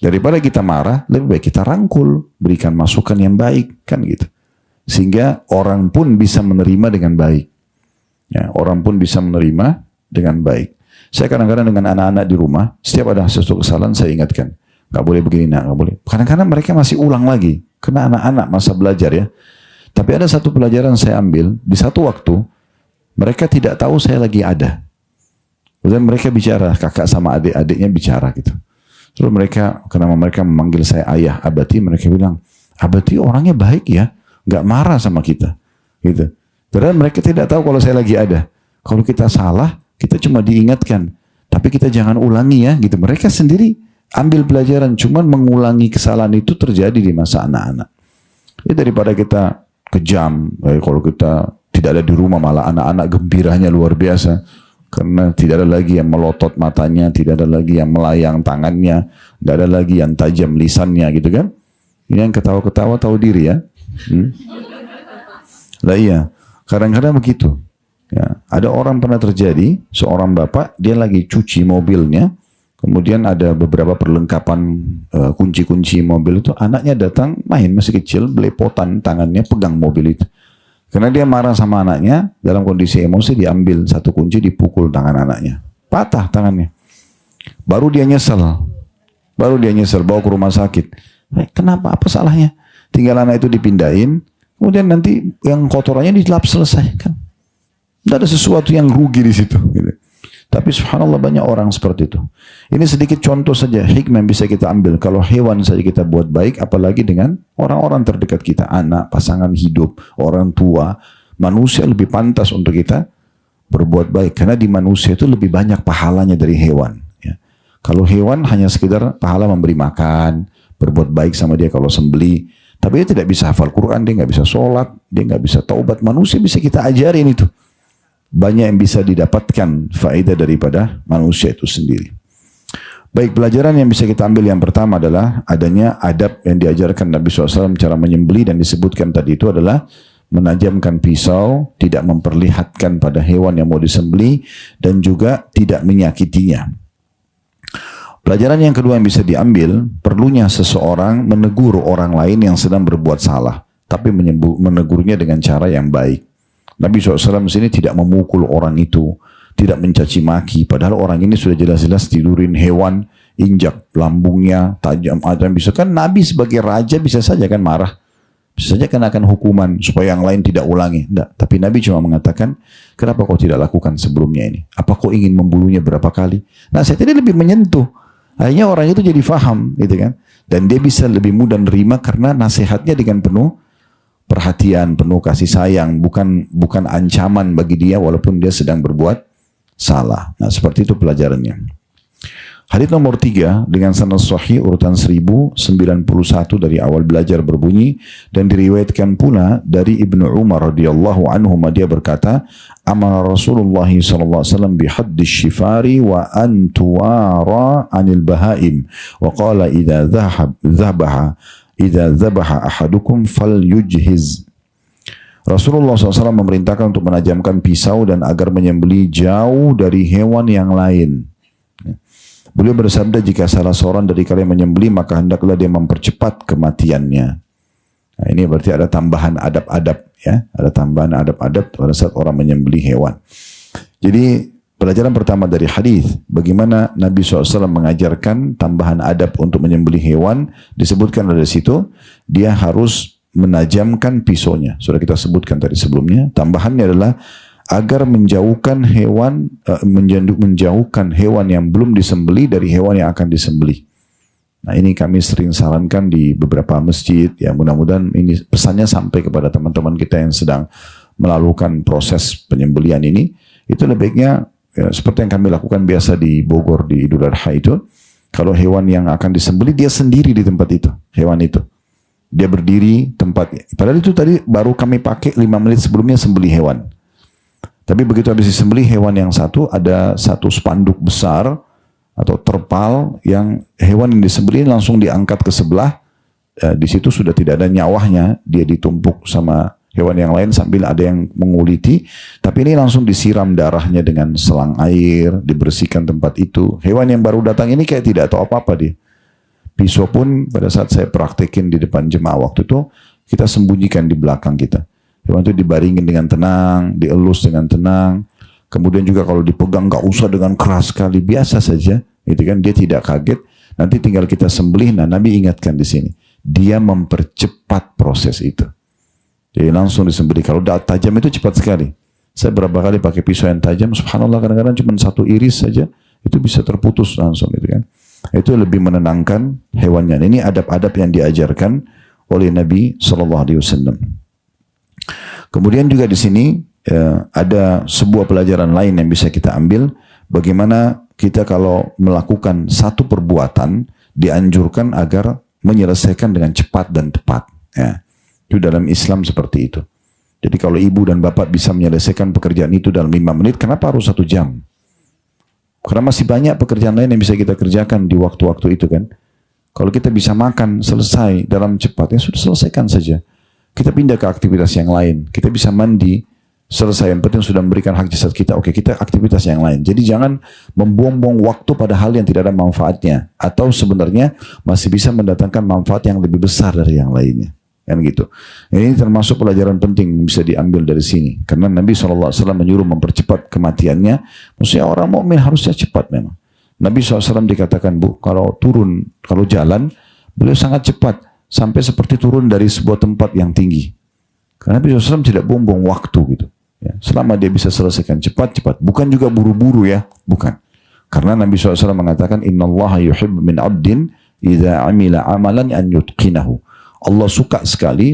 Daripada kita marah, lebih baik kita rangkul, berikan masukan yang baik, kan gitu. Sehingga orang pun bisa menerima dengan baik. Ya, orang pun bisa menerima dengan baik. Saya kadang-kadang dengan anak-anak di rumah, setiap ada sesuatu kesalahan saya ingatkan. Gak boleh begini, gak boleh. Kadang-kadang mereka masih ulang lagi. Karena anak-anak masa belajar ya. Tapi ada satu pelajaran saya ambil, di satu waktu, mereka tidak tahu saya lagi ada. Kemudian mereka bicara, kakak sama adik-adiknya bicara gitu. Terus mereka, karena mereka memanggil saya ayah, abati, mereka bilang, abati orangnya baik ya, gak marah sama kita. Gitu. Padahal mereka tidak tahu kalau saya lagi ada. Kalau kita salah, kita cuma diingatkan, tapi kita jangan ulangi ya, gitu. Mereka sendiri ambil pelajaran, cuman mengulangi kesalahan itu terjadi di masa anak-anak. Jadi daripada kita kejam. Kalau kita tidak ada di rumah malah anak-anak gembiranya luar biasa. Karena tidak ada lagi yang melotot matanya, tidak ada lagi yang melayang tangannya, tidak ada lagi yang tajam lisannya gitu kan. Ini yang ketawa-ketawa tahu diri ya. Lah iya, kadang-kadang begitu. Ya, ada orang pernah terjadi, seorang bapak dia lagi cuci mobilnya, kemudian ada beberapa perlengkapan kunci-kunci mobil itu, anaknya datang main masih kecil, belepotan tangannya pegang mobil itu. Karena dia marah sama anaknya, dalam kondisi emosi diambil satu kunci dipukul tangan anaknya, patah tangannya. Baru dia nyesel, bawa ke rumah sakit. Kenapa? Apa salahnya? Tinggal anak itu dipindahin, kemudian nanti yang kotorannya dilap selesai kan. Tidak ada sesuatu yang rugi di situ. Gitu. Tapi subhanallah banyak orang seperti itu. Ini sedikit contoh saja hikmah yang bisa kita ambil. Kalau hewan saja kita buat baik, apalagi dengan orang-orang terdekat kita. Anak, pasangan hidup, orang tua. Manusia lebih pantas untuk kita berbuat baik. Karena di manusia itu lebih banyak pahalanya dari hewan. Ya. Kalau hewan hanya sekedar pahala memberi makan, berbuat baik sama dia kalau sembeli. Tapi dia tidak bisa hafal Quran, dia nggak bisa sholat, dia nggak bisa taubat. Manusia bisa kita ajarin itu. Banyak yang bisa didapatkan faedah daripada manusia itu sendiri. Baik, pelajaran yang bisa kita ambil yang pertama adalah adanya adab yang diajarkan Nabi SAW cara menyembelih, dan disebutkan tadi itu adalah menajamkan pisau, tidak memperlihatkan pada hewan yang mau disembelih, dan juga tidak menyakitinya. Pelajaran yang kedua yang bisa diambil, perlunya seseorang menegur orang lain yang sedang berbuat salah, tapi menegurnya dengan cara yang baik. Nabi SAW di sini tidak memukul orang itu, tidak mencaci maki, padahal orang ini sudah jelas-jelas tidurin hewan, injak lambungnya, tajam, bisa kan Nabi sebagai raja bisa saja kan marah, bisa saja kan akan hukuman supaya yang lain tidak ulangi. Tidak. Tapi Nabi cuma mengatakan, kenapa kau tidak lakukan sebelumnya ini? Apa kau ingin membunuhnya berapa kali? Nah, saya tadi lebih menyentuh. Akhirnya orang itu jadi faham, gitu kan? Dan dia bisa lebih mudah nerima karena nasihatnya dengan penuh perhatian, penuh kasih sayang, bukan ancaman bagi dia walaupun dia sedang berbuat salah. Nah, seperti itu pelajarannya. Hadits nomor 3 dengan sanad sahih urutan 1091 dari awal belajar berbunyi, dan diriwayatkan pula dari Ibnu Umar radhiyallahu anhu, dia berkata, amara Rasulullah sallallahu alaihi wasallam bihaddi syifari wa an tuwara anil bahaim wa qala idza dzabaha ahadukum falyujhiz. Rasulullah SAW memerintahkan untuk menajamkan pisau dan agar menyembelih jauh dari hewan yang lain. Beliau bersabda, jika salah seorang dari kalian menyembelih, maka hendaklah dia mempercepat kematiannya. Nah, ini berarti ada tambahan adab-adab, ya, ada tambahan adab-adab pada saat orang menyembelih hewan. Jadi pelajaran pertama dari hadis, bagaimana Nabi SAW mengajarkan tambahan adab untuk menyembelih hewan, disebutkan dari situ, dia harus menajamkan pisaunya. Sudah kita sebutkan tadi sebelumnya. Tambahannya adalah agar menjauhkan hewan yang belum disembelih dari hewan yang akan disembelih. Nah, ini kami sering sarankan di beberapa masjid. Ya, mudah-mudahan ini pesannya sampai kepada teman-teman kita yang sedang melakukan proses penyembelihan ini. Itu lebihnya ya, seperti yang kami lakukan biasa di Bogor di Idul Adha itu. Kalau hewan yang akan disembelih, dia sendiri di tempat itu, hewan itu. Dia berdiri tempatnya. Padahal itu tadi baru kami pakai 5 menit sebelumnya sembelih hewan. Tapi begitu habis disembelih hewan yang satu, ada satu spanduk besar atau terpal yang hewan yang disembelih langsung diangkat ke sebelah. Di situ sudah tidak ada nyawanya, dia ditumpuk sama hewan yang lain sambil ada yang menguliti. Tapi ini langsung disiram darahnya dengan selang air, dibersihkan tempat itu. Hewan yang baru datang ini kayak tidak tahu apa-apa dia. Pisau pun pada saat saya praktekin di depan jemaah waktu itu, kita sembunyikan di belakang kita. Hewan itu dibaringin dengan tenang, dielus dengan tenang. Kemudian juga kalau dipegang gak usah dengan keras sekali, biasa saja, gitu kan? Dia tidak kaget. Nanti tinggal kita sembelih. Nah, Nabi ingatkan di sini, dia mempercepat proses itu. Jadi langsung disembelih. Kalau tajam itu cepat sekali. Saya berapa kali pakai pisau yang tajam, subhanallah kadang-kadang cuma satu iris saja, itu bisa terputus langsung, gitu kan? Itu lebih menenangkan hewannya. Ini adab-adab yang diajarkan oleh Nabi SAW. Kemudian juga di sini ada sebuah pelajaran lain yang bisa kita ambil, bagaimana kita kalau melakukan satu perbuatan dianjurkan agar menyelesaikan dengan cepat dan tepat. Ya. Itu dalam Islam seperti itu. Jadi kalau ibu dan bapak bisa menyelesaikan pekerjaan itu dalam 5 menit, kenapa harus 1 jam? Karena masih banyak pekerjaan lain yang bisa kita kerjakan di waktu-waktu itu kan. Kalau kita bisa makan selesai dalam cepat, ya sudah selesaikan saja. Kita pindah ke aktivitas yang lain. Kita bisa mandi, selesai. Yang penting sudah memberikan hak jasad kita. Oke, kita aktivitas yang lain. Jadi jangan membuang-buang waktu pada hal yang tidak ada manfaatnya. Atau sebenarnya masih bisa mendatangkan manfaat yang lebih besar dari yang lainnya. Kan gitu. Ini termasuk pelajaran penting yang bisa diambil dari sini. Karena Nabi SAW menyuruh mempercepat kematiannya. Maksudnya orang mukmin harusnya cepat memang. Nabi SAW dikatakan, Bu, kalau jalan, beliau sangat cepat. Sampai seperti turun dari sebuah tempat yang tinggi. Karena Nabi SAW tidak buang-buang waktu gitu. Ya, selama dia bisa selesaikan cepat-cepat. Bukan juga buru-buru ya. Bukan. Karena Nabi SAW mengatakan, Inna Allah yuhibbu min abdin idha amila amalan an yutqinahu. Allah suka sekali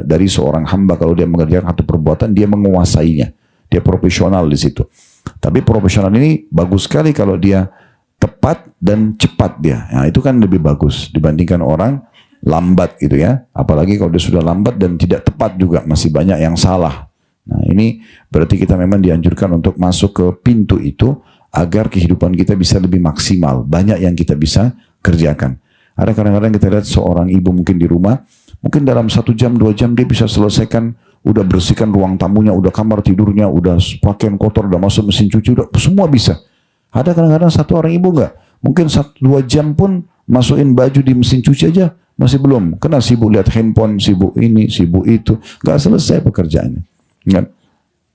dari seorang hamba kalau dia mengerjakan satu perbuatan, dia menguasainya. Dia profesional di situ. Tapi profesional ini bagus sekali kalau dia tepat dan cepat dia. Nah, itu kan lebih bagus dibandingkan orang lambat gitu ya. Apalagi kalau dia sudah lambat dan tidak tepat juga, masih banyak yang salah. Nah, ini berarti kita memang dianjurkan untuk masuk ke pintu itu agar kehidupan kita bisa lebih maksimal. Banyak yang kita bisa kerjakan. Ada kadang-kadang kita lihat seorang ibu mungkin di rumah, mungkin dalam 1 jam, 2 jam dia bisa selesaikan, udah bersihkan ruang tamunya, udah kamar tidurnya, udah pakaian kotor, udah masuk mesin cuci, udah semua bisa. Ada kadang-kadang satu orang ibu enggak, mungkin 1-2 jam pun masukin baju di mesin cuci aja, masih belum. Kena sibuk lihat handphone, sibuk ini, sibuk itu, enggak selesai pekerjaannya. Ingat.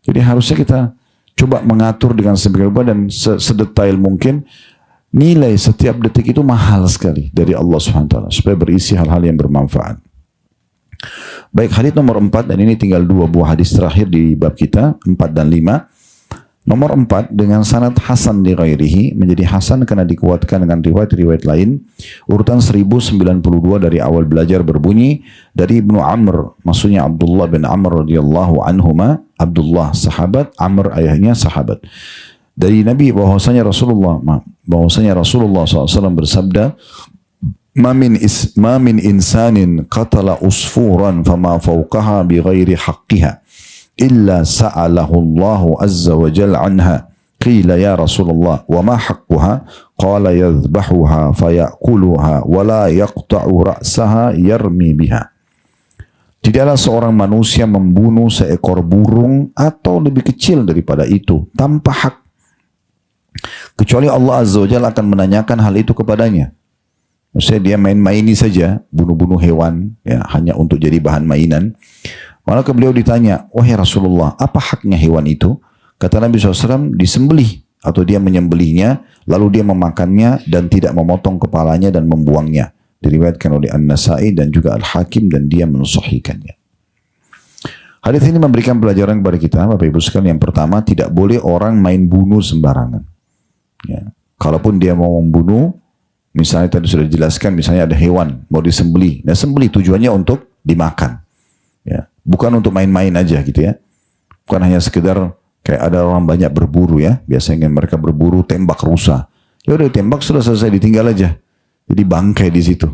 Jadi harusnya kita coba mengatur dengan sedemikian rupa dan sedetail mungkin. Nilai setiap detik itu mahal sekali dari Allah SWT supaya berisi hal-hal yang bermanfaat. Baik, hadis nomor 4, dan ini tinggal 2 buah hadis terakhir di bab kita, 4 dan 5. Nomor 4, dengan sanad hasan li ghairihi, menjadi hasan karena dikuatkan dengan riwayat-riwayat lain. Urutan 1092 dari awal belajar berbunyi, dari Ibnu Amr, maksudnya Abdullah bin Amr radhiyallahu anhuma, Abdullah sahabat, Amr ayahnya sahabat. Dari Nabi bahwasanya Rasulullah SAW bersabda, ma min insanin qatala usfuran fama fawqaha bighairi haqqiha illa sa'alahu Allahu azza wa jalla anha. Qila ya Rasulullah wa ma haqquha? Qala yadhbahuha fayakuluha wa la yaqta'u ra'saha yarmi biha. Tidaklah seorang manusia membunuh seekor burung atau lebih kecil daripada itu tanpa hak, kecuali Allah Azza wa Jalla akan menanyakan hal itu kepadanya. Maksudnya dia main-maini saja, bunuh-bunuh hewan, ya, hanya untuk jadi bahan mainan. Maka beliau ditanya, wahai Rasulullah, apa haknya hewan itu? Kata Nabi SAW, disembelih, atau dia menyembelihnya, lalu dia memakannya dan tidak memotong kepalanya dan membuangnya. Diriwayatkan oleh An-Nasai dan juga Al-Hakim, dan dia mensahihkannya. Hadis ini memberikan pelajaran kepada kita, Bapak Ibu sekalian. Yang pertama, tidak boleh orang main bunuh sembarangan. Ya. Kalaupun dia mau membunuh, misalnya tadi sudah dijelaskan, misalnya ada hewan mau disembelih, nah sembelih tujuannya untuk dimakan, ya, bukan untuk main-main aja gitu ya, bukan hanya sekedar kayak ada orang banyak berburu ya, biasanya mereka berburu tembak rusa, ya udah tembak sudah selesai, ditinggal aja, jadi bangkai di situ.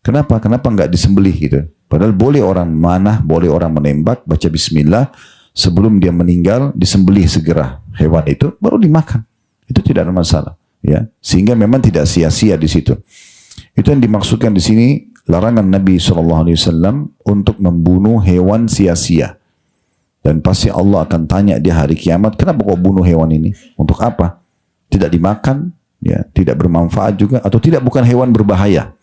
Kenapa nggak disembelih gitu? Padahal boleh orang manah, boleh orang menembak, baca Bismillah sebelum dia meninggal, disembelih segera hewan itu, baru dimakan. Itu tidak ada masalah, ya. Sehingga memang tidak sia-sia di situ. Itu yang dimaksudkan di sini larangan Nabi SAW untuk membunuh hewan sia-sia. Dan pasti Allah akan tanya di hari kiamat, kenapa kau bunuh hewan ini? Untuk apa? Tidak dimakan, ya, tidak bermanfaat juga, atau bukan hewan berbahaya.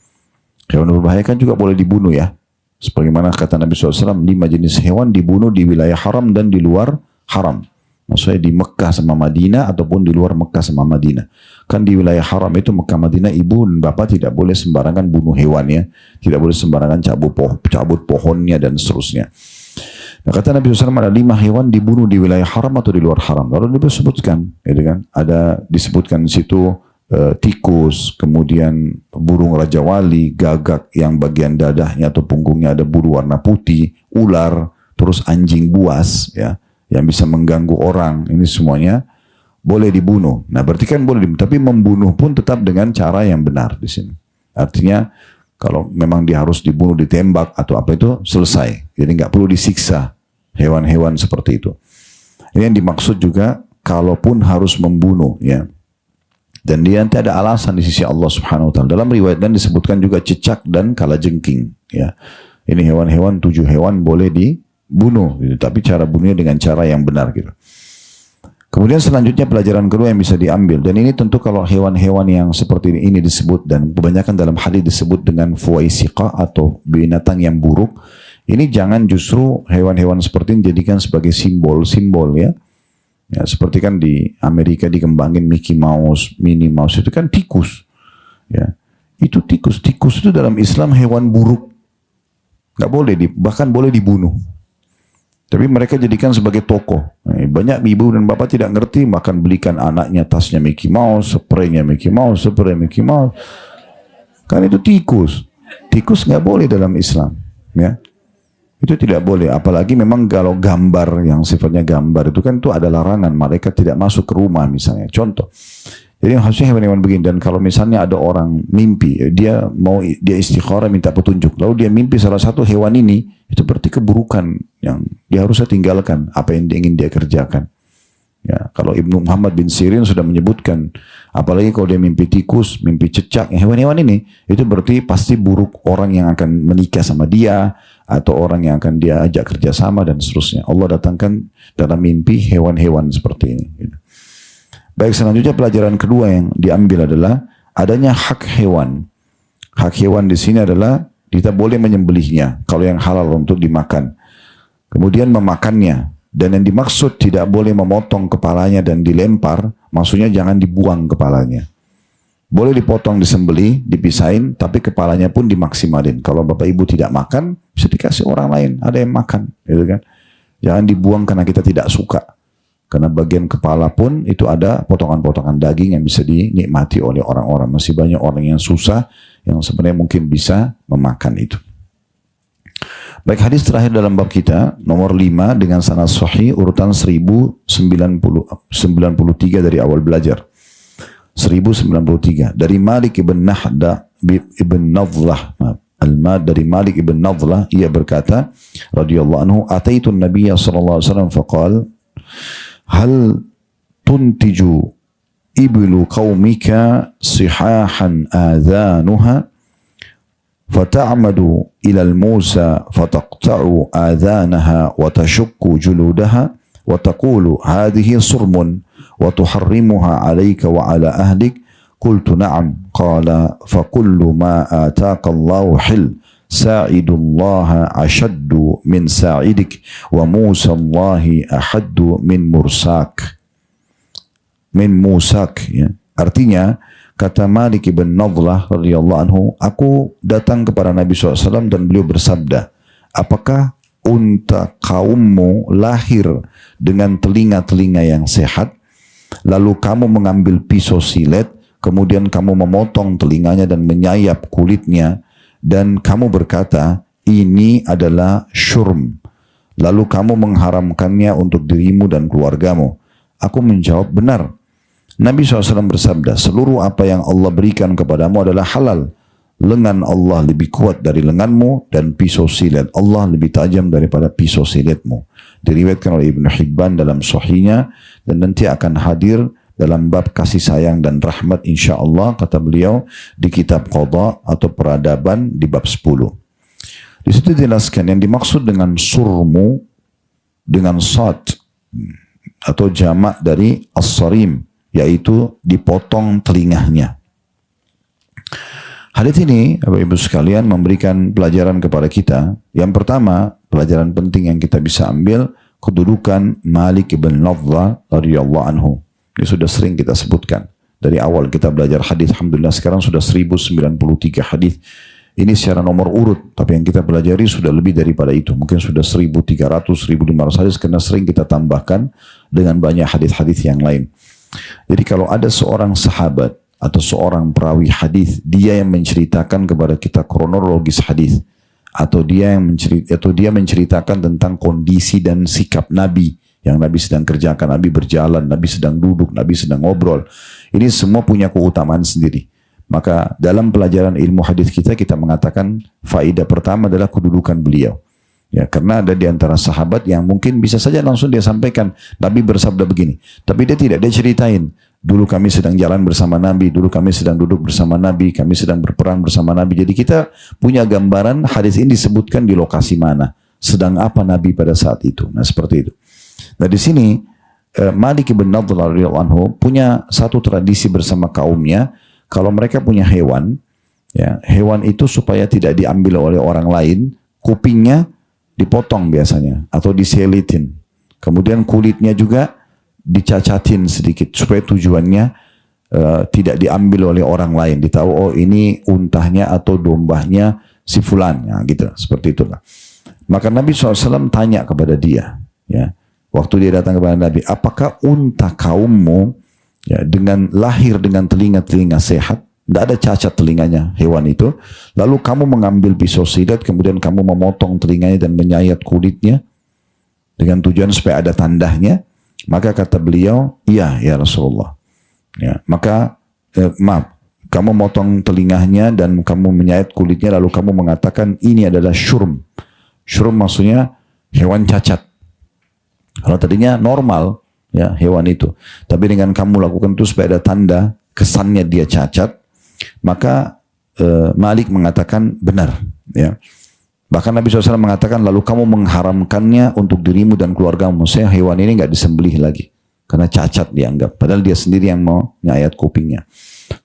Hewan berbahaya kan juga boleh dibunuh ya. Sebagaimana kata Nabi SAW, 5 jenis hewan dibunuh di wilayah haram dan di luar haram. Maksudnya di Mekah sama Madinah ataupun di luar Mekah sama Madinah. Kan di wilayah haram itu Mekah Madinah, ibu dan bapak tidak boleh sembarangan bunuh hewannya, tidak boleh sembarangan cabut pohonnya dan seterusnya. Nah, kata Nabi SAW ada 5 hewan dibunuh di wilayah haram atau di luar haram. Lalu disebutkan, gitu kan? Ada disebutkan di situ tikus, kemudian burung raja wali, gagak yang bagian dadahnya atau punggungnya ada bulu warna putih, ular, terus anjing buas, ya, yang bisa mengganggu orang. Ini semuanya boleh dibunuh. Nah, berarti kan boleh dibunuh, tapi membunuh pun tetap dengan cara yang benar di sini. Artinya Kalau memang dia harus dibunuh, ditembak atau apa itu selesai. Jadi nggak perlu disiksa hewan-hewan seperti itu. Ini yang dimaksud juga kalaupun harus membunuh ya. Dan dia nanti ada alasan di sisi Allah Subhanahu wa taala. Dalam riwayat dan disebutkan juga cicak dan kalajengking ya. Ini hewan-hewan, 7 hewan boleh dibunuh gitu. Tapi cara bunuhnya dengan cara yang benar gitu. Kemudian selanjutnya pelajaran kedua yang bisa diambil, dan ini tentu kalau hewan-hewan yang seperti ini disebut, dan kebanyakan dalam hadis disebut dengan fuwaisiqah atau binatang yang buruk, ini jangan justru hewan-hewan seperti ini dijadikan sebagai simbol-simbol ya. Ya, seperti kan di Amerika dikembangin Mickey Mouse, Minnie Mouse, itu kan tikus. Ya. Itu tikus. Tikus itu dalam Islam hewan buruk. Nggak boleh, bahkan boleh dibunuh. Tapi mereka jadikan sebagai tokoh. Banyak ibu dan bapak tidak ngerti, makan belikan anaknya tasnya Mickey Mouse, spraynya Mickey Mouse, spray Mickey Mouse. Kan itu tikus. Tikus nggak boleh dalam Islam. Ya. Itu tidak boleh. Apalagi memang kalau gambar yang sifatnya gambar itu kan itu ada larangan. Mereka tidak masuk ke rumah misalnya. Contoh. Jadi harusnya hewan-hewan begini. Dan kalau misalnya ada orang mimpi, dia istikharah minta petunjuk, lalu dia mimpi salah satu hewan ini, itu berarti keburukan yang dia harusnya tinggalkan apa yang ingin dia kerjakan. Ya, kalau Ibnu Muhammad bin Sirin sudah menyebutkan, apalagi kalau dia mimpi tikus, mimpi cecak, hewan-hewan ini, itu berarti pasti buruk orang yang akan menikah sama dia, atau orang yang akan dia ajak kerjasama dan seterusnya. Allah datangkan dalam mimpi hewan-hewan seperti ini. Baik, selanjutnya pelajaran kedua yang diambil adalah adanya hak hewan. Hak hewan di sini adalah kita boleh menyembelihnya kalau yang halal untuk dimakan. Kemudian memakannya. Dan yang dimaksud tidak boleh memotong kepalanya dan dilempar, maksudnya jangan dibuang kepalanya. Boleh dipotong, disembelih, dipisahin, tapi kepalanya pun dimaksimalin. Kalau bapak ibu tidak makan, bisa dikasih orang lain, ada yang makan, gitu kan? Jangan dibuang karena kita tidak suka. Karena bagian kepala pun itu ada potongan-potongan daging yang bisa dinikmati oleh orang-orang. Masih banyak orang yang susah yang sebenarnya mungkin bisa memakan itu. Baik, hadis terakhir dalam bab kita, nomor 5 dengan sanad sahih, urutan 1093 dari awal belajar. 1093 dari Malik ibn Nahda ibn Nadhlah. Dari Malik ibn Nadhlah, ia berkata radhiyallahu anhu, ataitu an-nabiy sallallahu alaihi wasallam faqala hal tuntiju iblu qaumika sihahan adhanuha fata'madu ila al-Musa fataqta'u adhanaha wa tashukku juludaha wa taqulu hadhihi surmun wa tuharrimuha alayka wa ala ahlik. Qultu na'am. Qala fa kullu ma ataka Allahu hil sa'idullaha ashaddu min sa'idik wa musallahi ahaddu min musak ya. Artinya kata Malik ibn Nadhlah radhiyallahu anhu, aku datang kepada Nabi SAW dan beliau bersabda, apakah unta kaummu lahir dengan telinga-telinga yang sehat, lalu kamu mengambil pisau silet, kemudian kamu memotong telinganya dan menyayap kulitnya, dan kamu berkata, ini adalah syurm. Lalu kamu mengharamkannya untuk dirimu dan keluargamu. Aku menjawab, benar. Nabi SAW bersabda, seluruh apa yang Allah berikan kepadamu adalah halal. Lengan Allah lebih kuat dari lenganmu, dan pisau silet Allah lebih tajam daripada pisau siletmu. Diriwayatkan oleh Ibnu Hibban dalam sahihnya, dan nanti akan hadir dalam bab kasih sayang dan rahmat insyaallah, kata beliau di kitab Qadha atau peradaban di bab 10. Di situ dijelaskan yang dimaksud dengan surmu dengan sad atau jamak dari as-sarim, yaitu dipotong telinganya. Hadits ini Bapak Ibu sekalian memberikan pelajaran kepada kita. Yang pertama, pelajaran penting yang kita bisa ambil, kedudukan Malik ibn Nadhlah radhiyallahu anhu. Ini sudah sering kita sebutkan. Dari awal kita belajar hadis, alhamdulillah sekarang sudah 1093 hadis. Ini secara nomor urut, tapi yang kita pelajari sudah lebih daripada itu. Mungkin sudah 1300, 1500 hadis, karena sering kita tambahkan dengan banyak hadis-hadis yang lain. Jadi kalau ada seorang sahabat atau seorang perawi hadis, dia yang menceritakan kepada kita kronologis hadis, atau dia menceritakan tentang kondisi dan sikap Nabi, yang Nabi sedang kerjakan, Nabi berjalan, Nabi sedang duduk, Nabi sedang ngobrol. Ini semua punya keutamaan sendiri. Maka dalam pelajaran ilmu hadis kita mengatakan faedah pertama adalah kedudukan beliau. Ya, karena ada di antara sahabat yang mungkin bisa saja langsung dia sampaikan, Nabi bersabda begini. Tapi dia tidak, dia ceritain. Dulu kami sedang jalan bersama Nabi, dulu kami sedang duduk bersama Nabi, kami sedang berperang bersama Nabi. Jadi kita punya gambaran hadis ini disebutkan di lokasi mana, sedang apa Nabi pada saat itu. Nah seperti itu. Nah di sini Malik bin Nadhr radhiyallahu anhu punya satu tradisi bersama kaumnya. Kalau mereka punya hewan, ya hewan itu supaya tidak diambil oleh orang lain, kupingnya dipotong biasanya atau diselitin. Kemudian kulitnya juga dicacatin sedikit supaya tujuannya tidak diambil oleh orang lain. Ditahu oh ini untahnya atau dombanya si fulan, ya, gitu. Seperti itulah. Maka Nabi SAW tanya kepada dia, ya, waktu dia datang kepada Nabi, apakah unta kaummu ya, dengan lahir dengan telinga-telinga sehat, tidak ada cacat telinganya hewan itu, lalu kamu mengambil pisau sidat, kemudian kamu memotong telinganya dan menyayat kulitnya dengan tujuan supaya ada tandahnya. Maka kata beliau, iya ya Rasulullah. Ya, maka maaf, kamu motong telinganya dan kamu menyayat kulitnya, lalu kamu mengatakan ini adalah syurm. Syurm maksudnya hewan cacat. Kalau tadinya normal ya hewan itu, tapi dengan kamu lakukan itu supaya ada tanda kesannya dia cacat, maka Malik mengatakan benar. Ya. Bahkan Nabi SAW mengatakan lalu kamu mengharamkannya untuk dirimu dan keluargamu. Saya hewan ini nggak disembelih lagi karena cacat dianggap. Padahal dia sendiri yang mau nyayat kupingnya.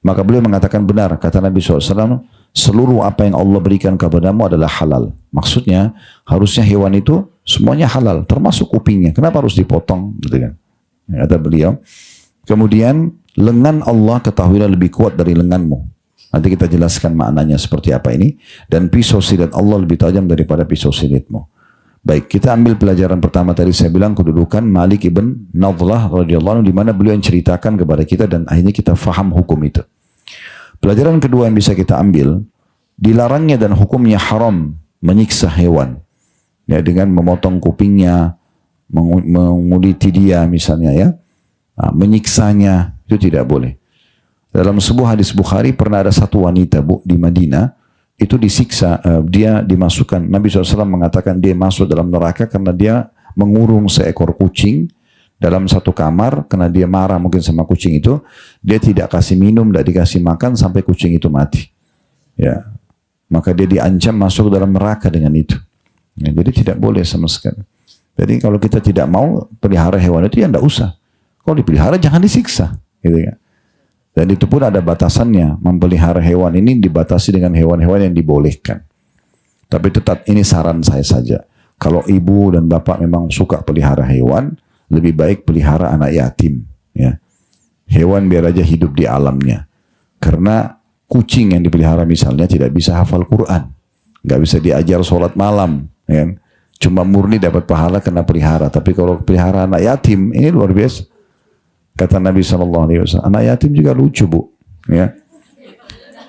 Maka beliau mengatakan benar. Kata Nabi SAW, seluruh apa yang Allah berikan kepadamu adalah halal. Maksudnya harusnya hewan itu semuanya halal, termasuk kupingnya. Kenapa harus dipotong? Gitu kan? Kata beliau. Kemudian lengan Allah ketahuilah lebih kuat dari lenganmu. Nanti kita jelaskan maknanya seperti apa ini. Dan pisau sidat Allah lebih tajam daripada pisau sidatmu. Baik, kita ambil pelajaran pertama tadi saya bilang kedudukan Malik ibn Nadhr radhiyallahu anhu, di mana beliau yang ceritakan kepada kita dan akhirnya kita faham hukum itu. Pelajaran kedua yang bisa kita ambil, dilarangnya dan hukumnya haram menyiksa hewan. Ya, dengan memotong kupingnya, menguliti dia misalnya ya, menyiksanya, itu tidak boleh. Dalam sebuah hadis Bukhari pernah ada satu wanita di Madinah itu disiksa, dia dimasukkan. Nabi SAW mengatakan dia masuk dalam neraka karena dia mengurung seekor kucing dalam satu kamar karena dia marah mungkin sama kucing itu. Dia tidak kasih minum, tidak dikasih makan sampai kucing itu mati. Ya, maka dia diancam masuk dalam neraka dengan itu. Ya, jadi tidak boleh sama sekali. Jadi kalau kita tidak mau pelihara hewan itu ya tidak usah. Kalau dipelihara jangan disiksa, gitu kan. Dan itu pun ada batasannya. Memelihara hewan ini dibatasi dengan hewan-hewan yang dibolehkan. Tapi tetap ini saran saya saja. Kalau ibu dan bapak memang suka pelihara hewan, lebih baik pelihara anak yatim. Ya. Hewan biar aja hidup di alamnya. Karena kucing yang dipelihara misalnya tidak bisa hafal Quran. Nggak bisa diajar sholat malam. Ya. Cuma murni dapat pahala karena pelihara. Tapi kalau pelihara anak yatim, ini luar biasa. Kata Nabi SAW, anak yatim juga lucu bu, ya.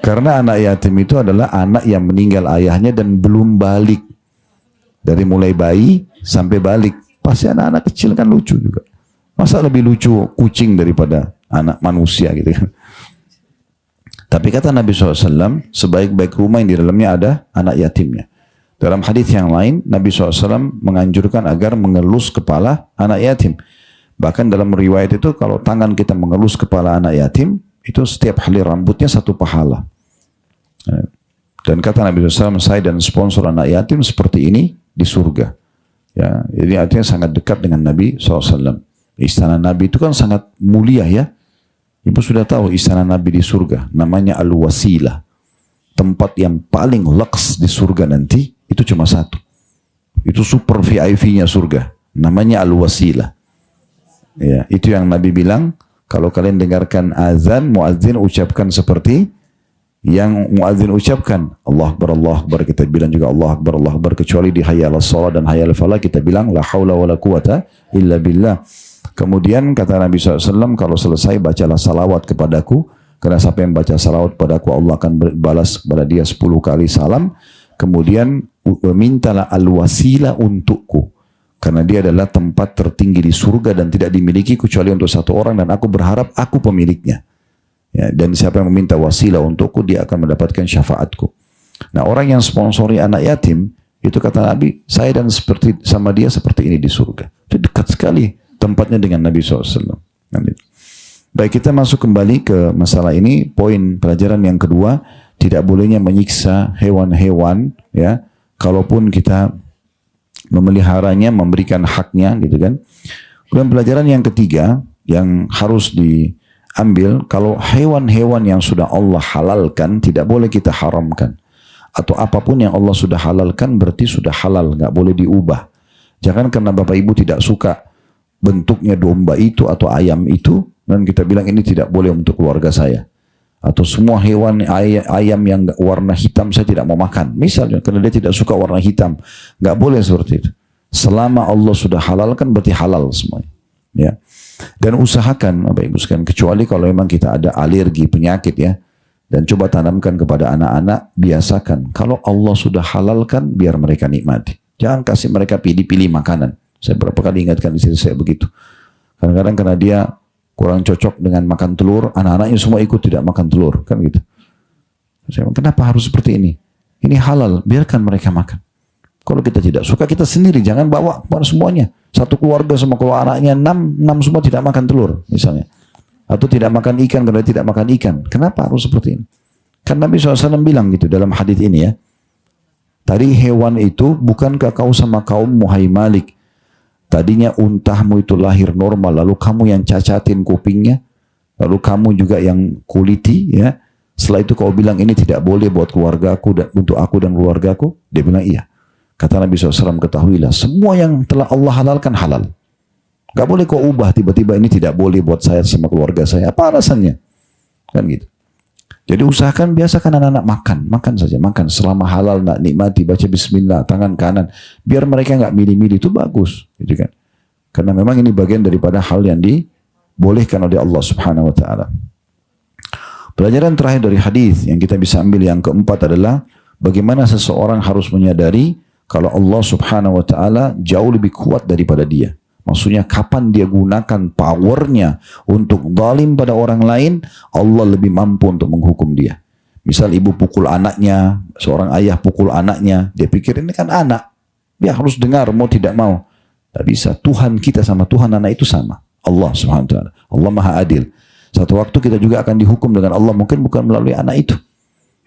Karena anak yatim itu adalah anak yang meninggal ayahnya dan belum balik. Dari mulai bayi sampai balik. Pasti anak-anak kecil kan lucu juga. Masa lebih lucu kucing daripada anak manusia gitu kan. Tapi kata Nabi SAW, sebaik-baik rumah yang di dalamnya ada anak yatimnya. Dalam hadis yang lain, Nabi SAW menganjurkan agar mengelus kepala anak yatim. Bahkan dalam riwayat itu kalau tangan kita mengelus kepala anak yatim, itu setiap helai rambutnya satu pahala. Dan kata Nabi SAW, saya dan sponsor anak yatim seperti ini di surga. Ya, jadi artinya sangat dekat dengan Nabi SAW. Istana Nabi itu kan sangat mulia ya. Ibu sudah tahu istana Nabi di surga, namanya Al-Wasilah. Tempat yang paling lux di surga nanti, itu cuma satu. Itu super VIP-nya surga, namanya Al-Wasilah. Ya, itu yang Nabi bilang, kalau kalian dengarkan azan, muadzin ucapkan seperti yang muadzin ucapkan. Allah Akbar, kita bilang juga Allah Akbar, kecuali di hayya 'alas shalah dan hayya 'alal falah kita bilang la haula wala quwata illa billah. Kemudian kata Nabi SAW, kalau selesai bacalah salawat kepadaku, karena siapa yang baca salawat padaku Allah akan balas kepada dia 10 kali salam. Kemudian mintalah al-wasilah untukku, karena dia adalah tempat tertinggi di surga dan tidak dimiliki kecuali untuk satu orang dan aku berharap aku pemiliknya. Ya, dan siapa yang meminta wasilah untukku, dia akan mendapatkan syafaatku. Nah, orang yang sponsori anak yatim, itu kata Nabi, saya dan seperti sama dia seperti ini di surga. Itu dekat sekali tempatnya dengan Nabi SAW. Baik, kita masuk kembali ke masalah ini. Poin pelajaran yang kedua, tidak bolehnya menyiksa hewan-hewan, ya, kalaupun kita memeliharanya, memberikan haknya, gitu kan. Kemudian pelajaran yang ketiga yang harus diambil, kalau hewan-hewan yang sudah Allah halalkan tidak boleh kita haramkan, atau apapun yang Allah sudah halalkan berarti sudah halal, nggak boleh diubah. Jangan karena Bapak Ibu tidak suka bentuknya domba itu atau ayam itu dan kita bilang ini tidak boleh untuk keluarga saya, atau semua hewan ayam yang warna hitam saya tidak mau makan misalnya karena dia tidak suka warna hitam. Nggak boleh seperti itu. Selama Allah sudah halalkan berarti halal semuanya, ya. Dan usahakan Bapak Ibu sekalian, kecuali kalau memang kita ada alergi penyakit, ya, dan coba tanamkan kepada anak-anak, biasakan kalau Allah sudah halalkan biar mereka nikmati. Jangan kasih mereka pilih-pilih makanan. Saya berapa kali ingatkan istri saya begitu. Kadang-kadang karena dia kurang cocok dengan makan telur, anak-anaknya semua ikut tidak makan telur, kan gitu. Saya bilang, kenapa harus seperti ini? Ini halal, biarkan mereka makan. Kalau kita tidak suka, kita sendiri, jangan bawa kepada semuanya. Satu keluarga semua, kalau anaknya 6 semua tidak makan telur, misalnya. Atau tidak makan ikan karena tidak makan ikan. Kenapa harus seperti ini? Kan Nabi SAW bilang gitu dalam hadis ini, ya. Tadi hewan itu, bukankah kau sama kaummu, hai Malik, tadinya untahmu itu lahir normal, lalu kamu yang cacatin kupingnya, lalu kamu juga yang kuliti, ya. Setelah itu kau bilang ini tidak boleh buat keluargaku dan untuk aku dan keluargaku. Dia bilang iya. Kata Nabi SAW, ketahuilah, semua yang telah Allah halalkan halal. Gak boleh kau ubah tiba-tiba ini tidak boleh buat saya sama keluarga saya. Apa alasannya? Kan gitu. Jadi usahakan, biasakan anak-anak makan saja, makan selama halal, nak nikmati, baca bismillah, tangan kanan. Biar mereka gak milih-milih, itu bagus, gitu kan. Karena memang ini bagian daripada hal yang dibolehkan oleh Allah Subhanahu wa taala. Pelajaran terakhir dari hadis yang kita bisa ambil yang keempat adalah bagaimana seseorang harus menyadari kalau Allah Subhanahu wa taala jauh lebih kuat daripada dia. Maksudnya kapan dia gunakan powernya untuk zalim pada orang lain, Allah lebih mampu untuk menghukum dia. Misal ibu pukul anaknya, seorang ayah pukul anaknya, dia pikir ini kan anak, dia harus dengar mau tidak mau. Tak bisa. Tuhan kita sama Tuhan anak itu sama. Allah Subhanahu wa taala. Allah Maha Adil. Satu waktu kita juga akan dihukum dengan Allah, mungkin bukan melalui anak itu.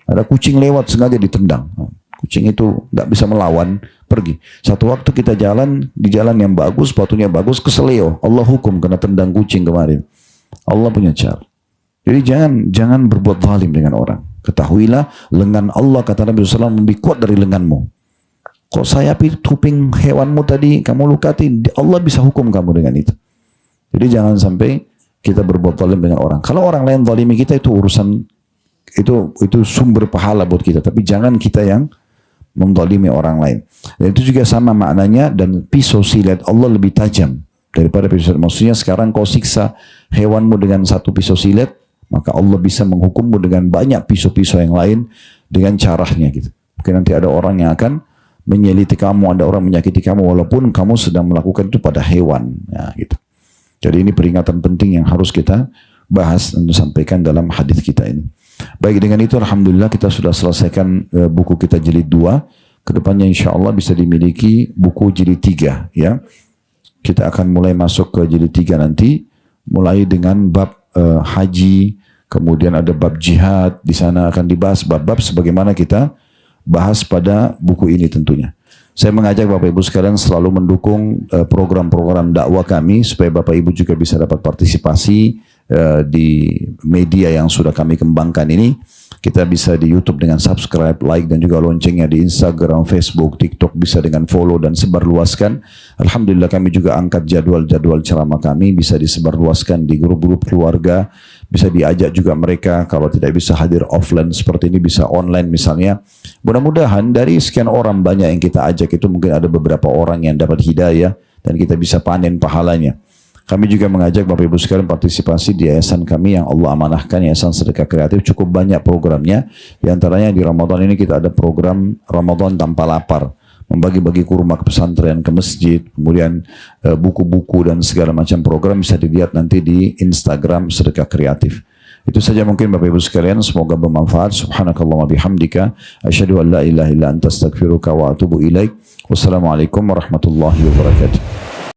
Ada kucing lewat sengaja ditendang. Kucing itu nggak bisa melawan, pergi. Satu waktu kita jalan di jalan yang bagus, sepatunya bagus, keseleo. Allah hukum kena tendang kucing kemarin. Allah punya cara. Jadi jangan berbuat zalim dengan orang. Ketahuilah lengan Allah, kata Nabi SAW, lebih kuat dari lenganmu. Kok sayap kuping hewanmu tadi kamu lukati, Allah bisa hukum kamu dengan itu. Jadi jangan sampai kita berbuat zalim dengan orang. Kalau orang lain zalimi kita itu urusan, itu sumber pahala buat kita. Tapi jangan kita yang menzalimi orang lain. Dan itu juga sama maknanya, dan pisau silet Allah lebih tajam daripada pisau silet. Maksudnya sekarang kau siksa hewanmu dengan satu pisau silet, maka Allah bisa menghukummu dengan banyak pisau-pisau yang lain dengan caranya gitu. Mungkin nanti ada orang yang akan menyeliti kamu, ada orang menyakiti kamu walaupun kamu sedang melakukan itu pada hewan, ya, gitu. Jadi ini peringatan penting yang harus kita bahas dan sampaikan dalam hadis kita ini. Baik, dengan itu alhamdulillah kita sudah selesaikan buku kita jilid 2. Kedepannya insya Allah bisa dimiliki buku jilid 3, ya. Kita akan mulai masuk ke jilid 3 nanti, mulai dengan bab haji, kemudian ada bab jihad. Di sana akan dibahas bab-bab sebagaimana kita bahas pada buku ini tentunya. Saya mengajak Bapak Ibu sekalian selalu mendukung program-program dakwah kami supaya Bapak Ibu juga bisa dapat partisipasi di media yang sudah kami kembangkan ini. Kita bisa di YouTube dengan subscribe, like, dan juga loncengnya di Instagram, Facebook, TikTok bisa dengan follow dan sebarluaskan. Alhamdulillah kami juga angkat jadwal-jadwal ceramah kami bisa disebarluaskan di grup-grup keluarga. Bisa diajak juga mereka kalau tidak bisa hadir offline seperti ini bisa online misalnya. Mudah-mudahan dari sekian orang banyak yang kita ajak itu mungkin ada beberapa orang yang dapat hidayah dan kita bisa panen pahalanya. Kami juga mengajak Bapak Ibu sekalian partisipasi di yayasan kami yang Allah amanahkan, Yayasan Sedekah Kreatif. Cukup banyak programnya. Di antaranya di Ramadan ini kita ada program Ramadan Tanpa Lapar. Membagi-bagi kurma ke pesantren, ke masjid, kemudian buku-buku dan segala macam program bisa dilihat nanti di Instagram Sedekah Kreatif. Itu saja mungkin Bapak Ibu sekalian, semoga bermanfaat. Subhanakallahumma bihamdika asyhadu an la ilaha illa anta astaghfiruka wa atubu ilaik. Wassalamualaikum warahmatullahi wabarakatuh.